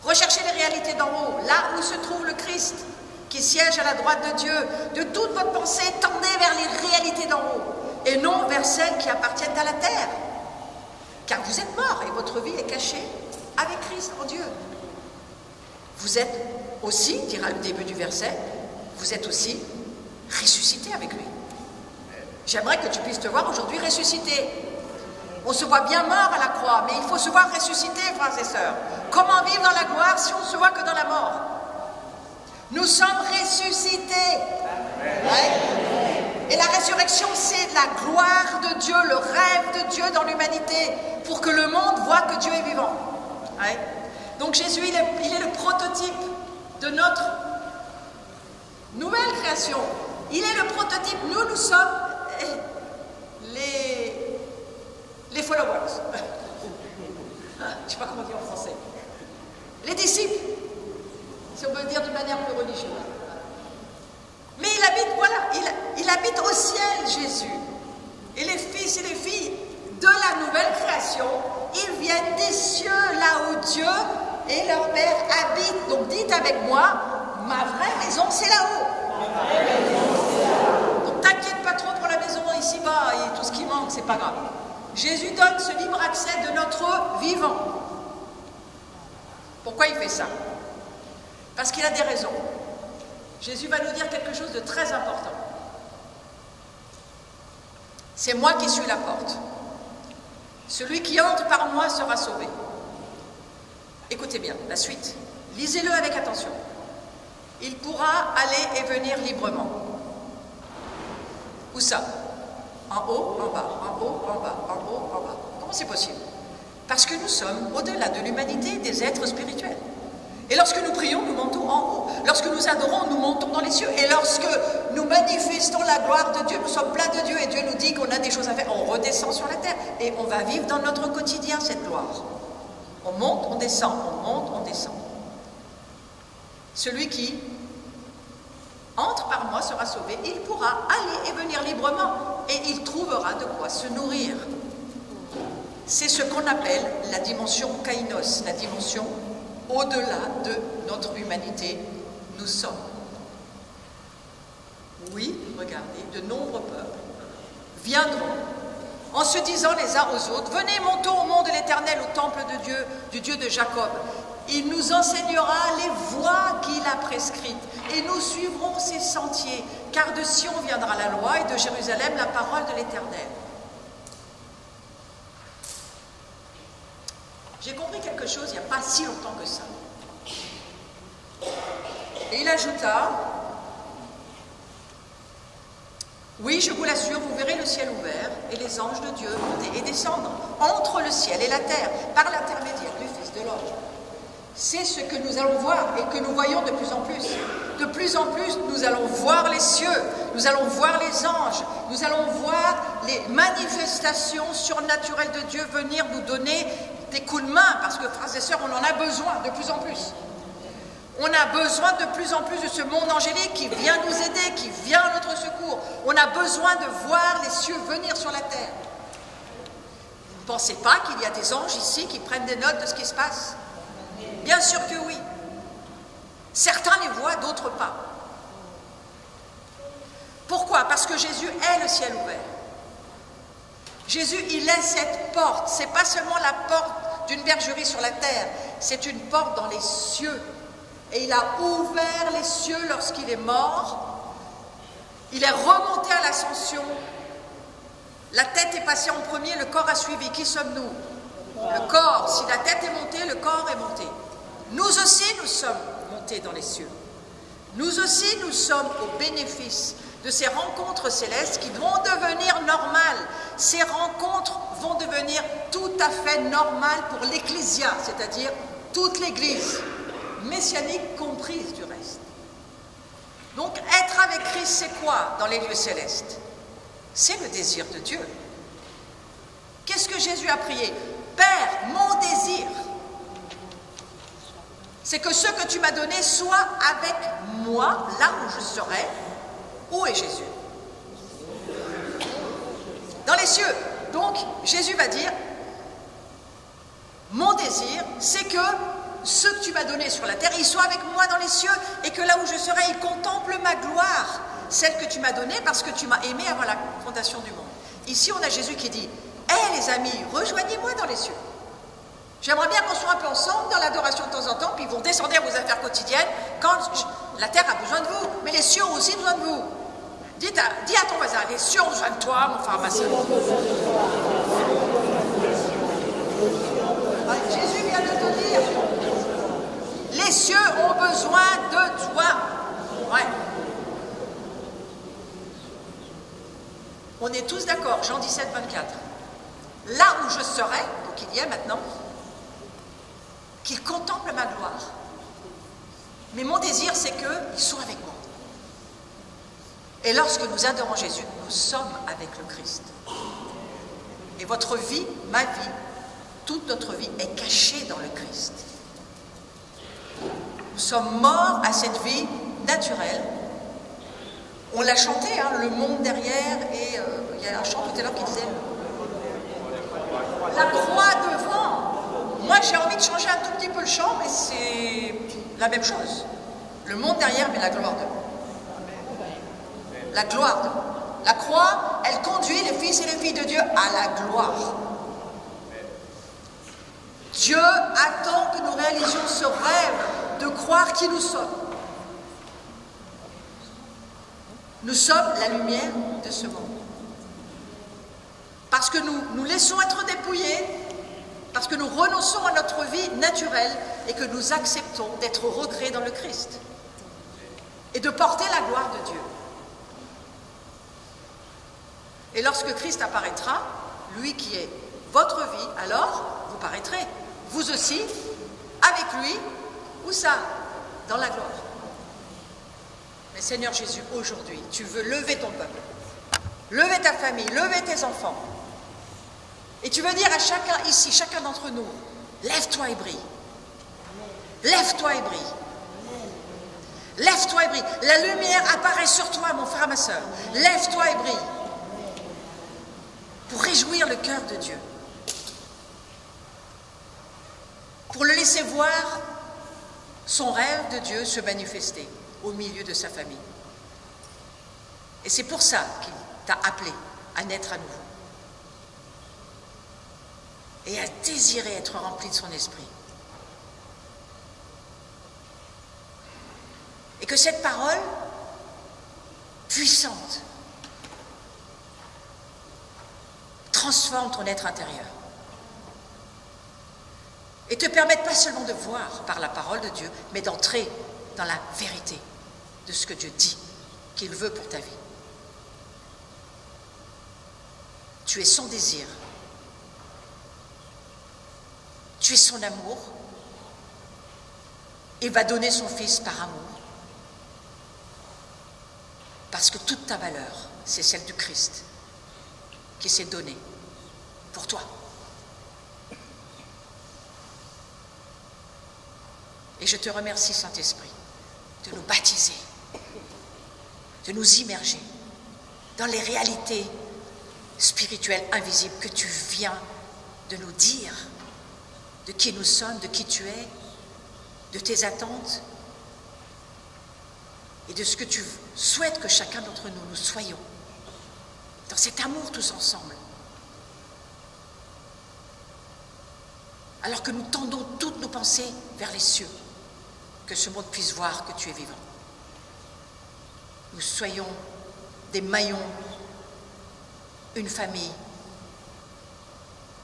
Recherchez les réalités d'en haut, là où se trouve le Christ, qui siège à la droite de Dieu. De toute votre pensée, tendez vers les réalités d'en haut, et non vers celles qui appartiennent à la terre. Car vous êtes morts, et votre vie est cachée avec Christ en Dieu. Vous êtes aussi, dira le début du verset, vous êtes aussi ressuscité avec lui. J'aimerais que tu puisses te voir aujourd'hui ressuscité. On se voit bien mort à la croix, mais il faut se voir ressuscité, frères et sœurs. Comment vivre dans la gloire si on ne se voit que dans la mort? Nous sommes ressuscités. Ouais. Et la résurrection, c'est la gloire de Dieu, le rêve de Dieu dans l'humanité, pour que le monde voit que Dieu est vivant. Ouais. Donc Jésus, il est le prototype de notre nouvelle création. Il est le prototype. Nous sommes les followers. Je ne sais pas comment dire en français. Les disciples, si on veut dire d'une manière plus religieuse. Mais il habite, voilà, il habite au ciel, Jésus. Et les fils et les filles de viennent des cieux, là où Dieu et leur Père habitent. Donc dites avec moi, ma vraie maison c'est là-haut. Donc t'inquiète pas trop pour la maison ici-bas et tout ce qui manque, c'est pas grave. Jésus donne ce libre accès de notre vivant. Pourquoi il fait ça? Parce qu'il a des raisons. Jésus va nous dire quelque chose de très important. C'est moi qui suis la porte. Celui qui entre par moi sera sauvé. Écoutez bien, la suite. Lisez-le avec attention. Il pourra aller et venir librement. Où ça? En haut, en bas, en haut, en bas, en haut, en bas. Comment c'est possible? Parce que nous sommes, au-delà de l'humanité, des êtres spirituels. Et lorsque nous prions, nous montons en haut. Lorsque nous adorons, nous montons dans les cieux. Et lorsque nous manifestons la gloire de Dieu, nous sommes pleins de Dieu et Dieu nous dit qu'on a des choses à faire, on redescend sur la terre et on va vivre dans notre quotidien cette gloire. On monte, on descend, on monte, on descend. Celui qui entre par moi sera sauvé. Il pourra aller et venir librement et il trouvera de quoi se nourrir. C'est ce qu'on appelle la dimension kainos, la dimension au-delà de notre humanité, nous sommes. Oui, regardez, de nombreux peuples viendront en se disant les uns aux autres, venez, montons au mont de l'Éternel, au temple de Dieu, du Dieu de Jacob. Il nous enseignera les voies qu'il a prescrites et nous suivrons ses sentiers, car de Sion viendra la loi et de Jérusalem la parole de l'Éternel. J'ai compris quelque chose il n'y a pas si longtemps que ça. Et il ajouta, oui, je vous l'assure, vous verrez le ciel ouvert et les anges de Dieu monter et descendre entre le ciel et la terre par l'intermédiaire du Fils de l'homme. C'est ce que nous allons voir et que nous voyons de plus en plus. De plus en plus, nous allons voir les cieux, nous allons voir les anges, nous allons voir les manifestations surnaturelles de Dieu venir nous donner des coups de main, parce que, frères et sœurs, on en a besoin de plus en plus. On a besoin de plus en plus de ce monde angélique qui vient nous aider, qui vient à notre secours. On a besoin de voir les cieux venir sur la terre. Vous ne pensez pas qu'il y a des anges ici qui prennent des notes de ce qui se passe? Bien sûr que oui. Certains les voient, d'autres pas. Pourquoi? Parce que Jésus est le ciel ouvert. Jésus, il est cette porte. Ce n'est pas seulement la porte d'une bergerie sur la terre, c'est une porte dans les cieux. Et il a ouvert les cieux lorsqu'il est mort. Il est remonté à l'ascension. La tête est passée en premier, le corps a suivi. Qui sommes-nous? Le corps. Si la tête est montée, le corps est monté. Nous aussi, nous sommes montés dans les cieux. Nous aussi, nous sommes au bénéfice de ces rencontres célestes qui vont devenir normales. Ces rencontres vont devenir tout à fait normales pour l'Ecclésia, c'est-à-dire toute l'Église, messianique comprise du reste. Donc, être avec Christ, c'est quoi dans les lieux célestes? C'est le désir de Dieu. Qu'est-ce que Jésus a prié? Père, mon désir, c'est que ce que tu m'as donné soit avec moi, là où je serai. Où est Jésus? Dans les cieux. Donc, Jésus va dire, mon désir, c'est que ce que tu m'as donné sur la terre, il soit avec moi dans les cieux, et que là où je serai, il contemple ma gloire, celle que tu m'as donnée parce que tu m'as aimé avant la fondation du monde. Ici, on a Jésus qui dit, hé les amis, rejoignez-moi dans les cieux. J'aimerais bien qu'on soit un peu ensemble dans l'adoration de temps en temps, puis vous descendez à vos affaires quotidiennes quand la terre a besoin de vous, mais les cieux ont aussi besoin de vous. Dis à ton voisin, les cieux ont besoin de toi, mon frère, ma soeur. Jésus vient de te dire, les cieux ont besoin de toi. Ouais. On est tous d'accord, Jean 17, 24. Là où je serai, donc il y est maintenant, qu'il contemple ma gloire. Mais mon désir, c'est qu'il soit avec moi. Et lorsque nous adorons Jésus, nous sommes avec le Christ. Et votre vie, ma vie, toute notre vie est cachée dans le Christ. Nous sommes morts à cette vie naturelle. On l'a chanté, hein, le monde derrière, et il y a un chant tout à l'heure qui disait la croix devant. j'ai envie de changer un tout petit peu le champ, mais c'est la même chose. Le monde derrière, mais la gloire de Dieu. La gloire de Dieu. La croix, elle conduit les fils et les filles de Dieu à la gloire. Dieu attend que nous réalisions ce rêve de croire qui nous sommes. Nous sommes la lumière de ce monde. Parce que nous nous laissons être dépouillés, parce que nous renonçons à notre vie naturelle et que nous acceptons d'être recréés dans le Christ et de porter la gloire de Dieu. Et lorsque Christ apparaîtra, lui qui est votre vie, alors vous paraîtrez, vous aussi, avec lui, où ça? Dans la gloire. Mais Seigneur Jésus, aujourd'hui, tu veux lever ton peuple, lever ta famille, lever tes enfants. Et tu veux dire à chacun ici, chacun d'entre nous, lève-toi et brille. Lève-toi et brille. Lève-toi et brille. La lumière apparaît sur toi, mon frère, ma soeur. Lève-toi et brille. Pour réjouir le cœur de Dieu. Pour le laisser voir son rêve de Dieu se manifester au milieu de sa famille. Et c'est pour ça qu'il t'a appelé à naître à nouveau. Et à désirer être rempli de son esprit. Et que cette parole puissante transforme ton être intérieur et te permette pas seulement de voir par la parole de Dieu, mais d'entrer dans la vérité de ce que Dieu dit qu'il veut pour ta vie. Tu es son désir. Tu es son amour. Il va donner son Fils par amour. Parce que toute ta valeur, c'est celle du Christ qui s'est donnée pour toi. Et je te remercie, Saint-Esprit, de nous baptiser, de nous immerger dans les réalités spirituelles invisibles que tu viens de nous dire, de qui nous sommes, de qui tu es, de tes attentes et de ce que tu souhaites que chacun d'entre nous, nous soyons dans cet amour tous ensemble. Alors que nous tendons toutes nos pensées vers les cieux, que ce monde puisse voir que tu es vivant. Nous soyons des maillons, une famille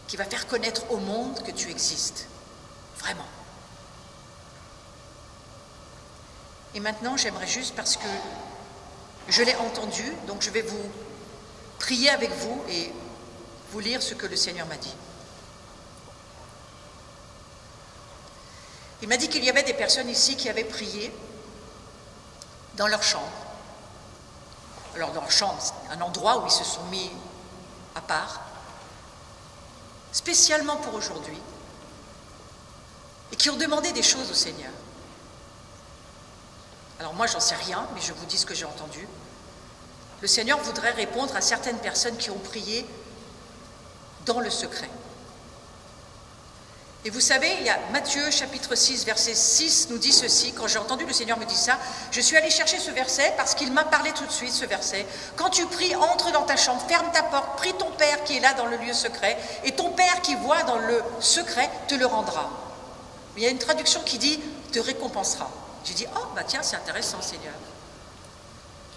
qui va faire connaître au monde que tu existes, vraiment. Et maintenant, j'aimerais juste, parce que je l'ai entendu, donc je vais vous prier avec vous et vous lire ce que le Seigneur m'a dit. Il m'a dit qu'il y avait des personnes ici qui avaient prié dans leur chambre. Alors dans leur chambre, c'est un endroit où ils se sont mis à part, spécialement pour aujourd'hui, et qui ont demandé des choses au Seigneur. Alors moi, j'en sais rien, mais je vous dis ce que j'ai entendu. Le Seigneur voudrait répondre à certaines personnes qui ont prié dans le secret. Et vous savez, il y a Matthieu chapitre 6, verset 6 nous dit ceci. Quand j'ai entendu le Seigneur me dire ça, je suis allée chercher ce verset parce qu'il m'a parlé tout de suite, ce verset. Quand tu pries, entre dans ta chambre, ferme ta porte, prie ton Père qui est là dans le lieu secret, et ton Père qui voit dans le secret te le rendra. Il y a une traduction qui dit « te récompensera ». J'ai dit « oh, bah tiens, c'est intéressant, Seigneur.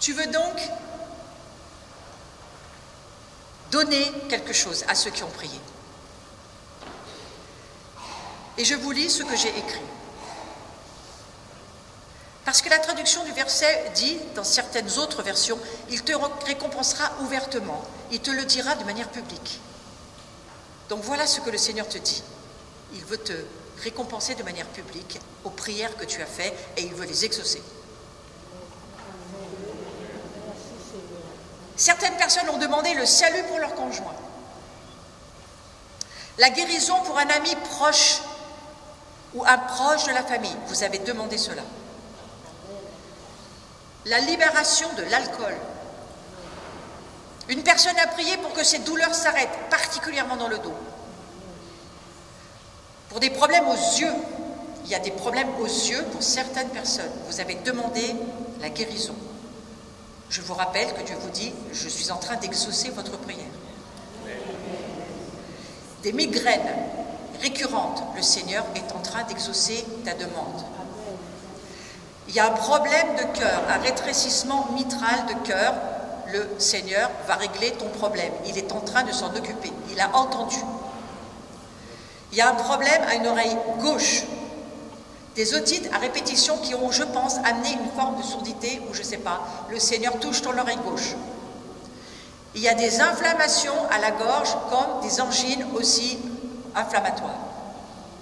Tu veux donc donner quelque chose à ceux qui ont prié. » Et je vous lis ce que j'ai écrit. Parce que la traduction du verset dit, dans certaines autres versions, « Il te récompensera ouvertement, il te le dira de manière publique. » Donc voilà ce que le Seigneur te dit. Il veut te récompenser de manière publique aux prières que tu as faites et il veut les exaucer. Certaines personnes ont demandé le salut pour leur conjoint, la guérison pour un ami proche ou un proche de la famille. Vous avez demandé cela. La libération de l'alcool. Une personne a prié pour que ses douleurs s'arrêtent, particulièrement dans le dos. Pour des problèmes aux yeux, il y a des problèmes aux yeux pour certaines personnes. Vous avez demandé la guérison. Je vous rappelle que Dieu vous dit, je suis en train d'exaucer votre prière. Des migraines récurrentes, le Seigneur est en train d'exaucer ta demande. Il y a un problème de cœur, un rétrécissement mitral de cœur, le Seigneur va régler ton problème. Il est en train de s'en occuper, il a entendu. Il y a un problème à une oreille gauche, des otites à répétition qui ont, je pense, amené une forme de surdité, ou je ne sais pas, le Seigneur touche ton oreille gauche. Il y a des inflammations à la gorge, comme des angines aussi inflammatoires.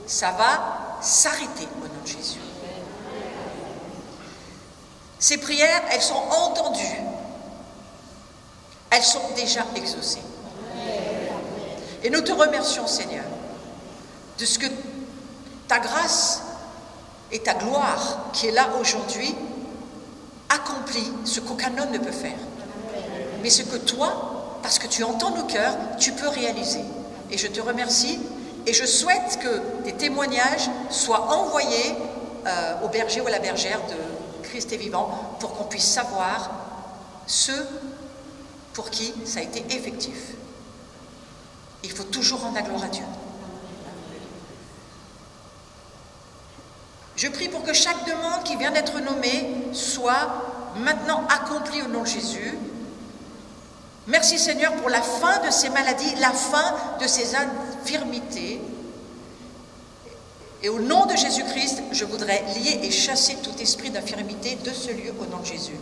Ça va s'arrêter au nom de Jésus. Ces prières, elles sont entendues. Elles sont déjà exaucées. Et nous te remercions, Seigneur, de ce que ta grâce et ta gloire qui est là aujourd'hui accomplit ce qu'aucun homme ne peut faire. Mais ce que toi, parce que tu entends nos cœurs, tu peux réaliser. Et je te remercie et je souhaite que des témoignages soient envoyés au berger ou à la bergère de Christ est vivant pour qu'on puisse savoir ceux pour qui ça a été effectif. Il faut toujours rendre la gloire à Dieu. Je prie pour que chaque demande qui vient d'être nommée soit maintenant accomplie au nom de Jésus. Merci Seigneur pour la fin de ces maladies, la fin de ces infirmités. Et au nom de Jésus-Christ, je voudrais lier et chasser tout esprit d'infirmité de ce lieu au nom de Jésus.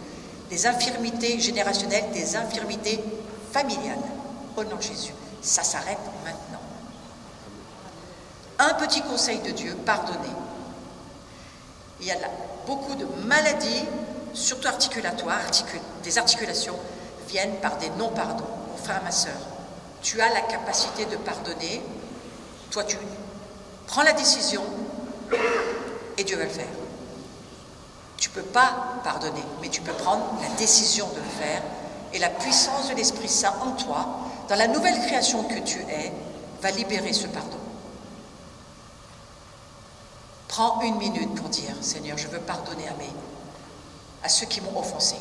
Des infirmités générationnelles, des infirmités familiales au nom de Jésus. Ça s'arrête maintenant. Un petit conseil de Dieu, pardonnez. Il y a là beaucoup de maladies, surtout articulatoires, des articulations, viennent par des non-pardons. Mon frère, ma sœur, tu as la capacité de pardonner. Toi, tu prends la décision et Dieu va le faire. Tu ne peux pas pardonner, mais tu peux prendre la décision de le faire. Et la puissance de l'Esprit Saint en toi, dans la nouvelle création que tu es, va libérer ce pardon. Prends une minute pour dire, Seigneur, je veux pardonner à ceux qui m'ont offensé,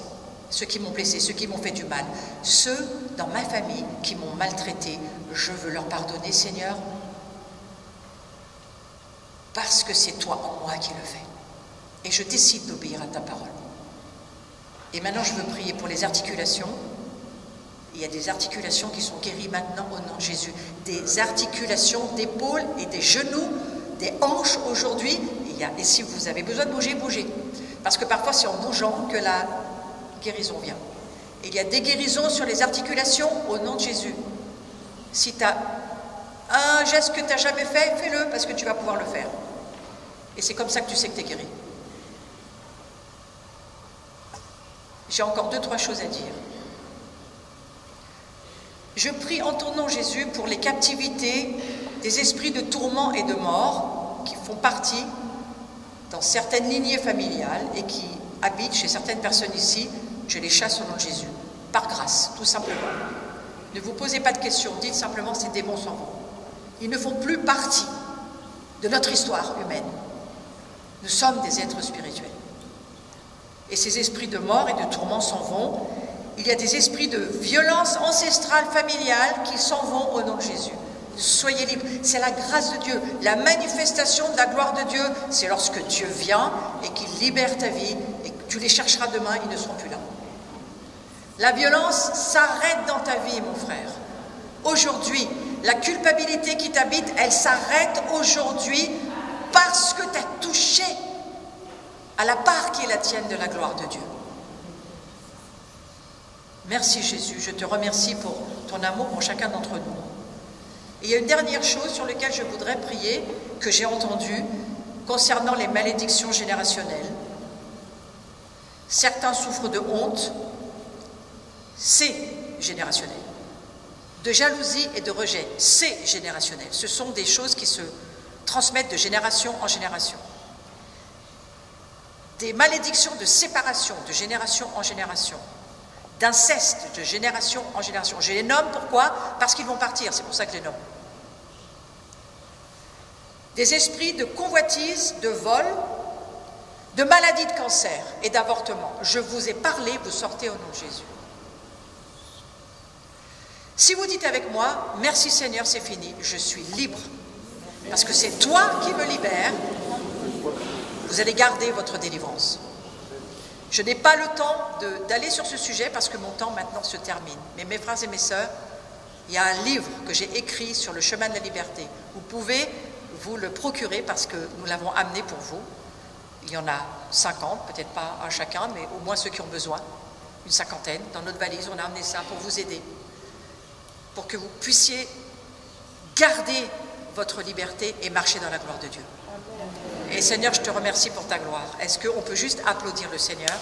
ceux qui m'ont blessé, ceux qui m'ont fait du mal, ceux dans ma famille qui m'ont maltraité, je veux leur pardonner, Seigneur, parce que c'est toi en moi qui le fais. Et je décide d'obéir à ta parole. Et maintenant, je veux prier pour les articulations. Il y a des articulations qui sont guéries maintenant au nom de Jésus. Des articulations d'épaule et des genoux, des hanches aujourd'hui. Et si vous avez besoin de bouger, bougez. Parce que parfois, c'est en bougeant que la guérison vient. Et il y a des guérisons sur les articulations au nom de Jésus. Si tu as un geste que tu n'as jamais fait, fais-le parce que tu vas pouvoir le faire. Et c'est comme ça que tu sais que tu es guéri. J'ai encore 2-3 choses à dire. Je prie en ton nom, Jésus, pour les captivités des esprits de tourment et de mort qui font partie dans certaines lignées familiales et qui habitent chez certaines personnes ici. Je les chasse au nom de Jésus, par grâce, tout simplement. Ne vous posez pas de questions, dites simplement ces démons s'en vont. Ils ne font plus partie de notre histoire humaine. Nous sommes des êtres spirituels. Et ces esprits de mort et de tourment s'en vont. Il y a des esprits de violence ancestrale familiale qui s'en vont au nom de Jésus. Soyez libres. C'est la grâce de Dieu. La manifestation de la gloire de Dieu, c'est lorsque Dieu vient et qu'il libère ta vie et que tu les chercheras demain, ils ne seront plus là. La violence s'arrête dans ta vie, mon frère. Aujourd'hui, la culpabilité qui t'habite, elle s'arrête aujourd'hui parce que tu as touché à la part qui est la tienne de la gloire de Dieu. Merci Jésus, je te remercie pour ton amour pour chacun d'entre nous. Et il y a une dernière chose sur laquelle je voudrais prier, que j'ai entendue, concernant les malédictions générationnelles. Certains souffrent de honte, c'est générationnel. De jalousie et de rejet, c'est générationnel. Ce sont des choses qui se transmettent de génération en génération. Des malédictions de séparation de génération en génération, d'inceste de génération en génération. Je les nomme pourquoi? Parce qu'ils vont partir, c'est pour ça que je les nomme. des esprits de convoitise, de vol, de maladie de cancer et d'avortement. Je vous ai parlé, vous sortez au nom de Jésus. Si vous dites avec moi, merci Seigneur, c'est fini, je suis libre, parce que c'est toi qui me libères, vous allez garder votre délivrance. Je n'ai pas le temps d'aller sur ce sujet parce que mon temps maintenant se termine. Mais mes frères et mes sœurs, il y a un livre que j'ai écrit sur le chemin de la liberté. Vous pouvez vous le procurer parce que nous l'avons amené pour vous. Il y en a 50, peut-être pas un chacun, mais au moins ceux qui ont besoin. Une cinquantaine. Dans notre valise, on a amené ça pour vous aider. Pour que vous puissiez garder votre liberté et marcher dans la gloire de Dieu. Et Seigneur, je te remercie pour ta gloire. Est-ce qu'on peut juste applaudir le Seigneur ?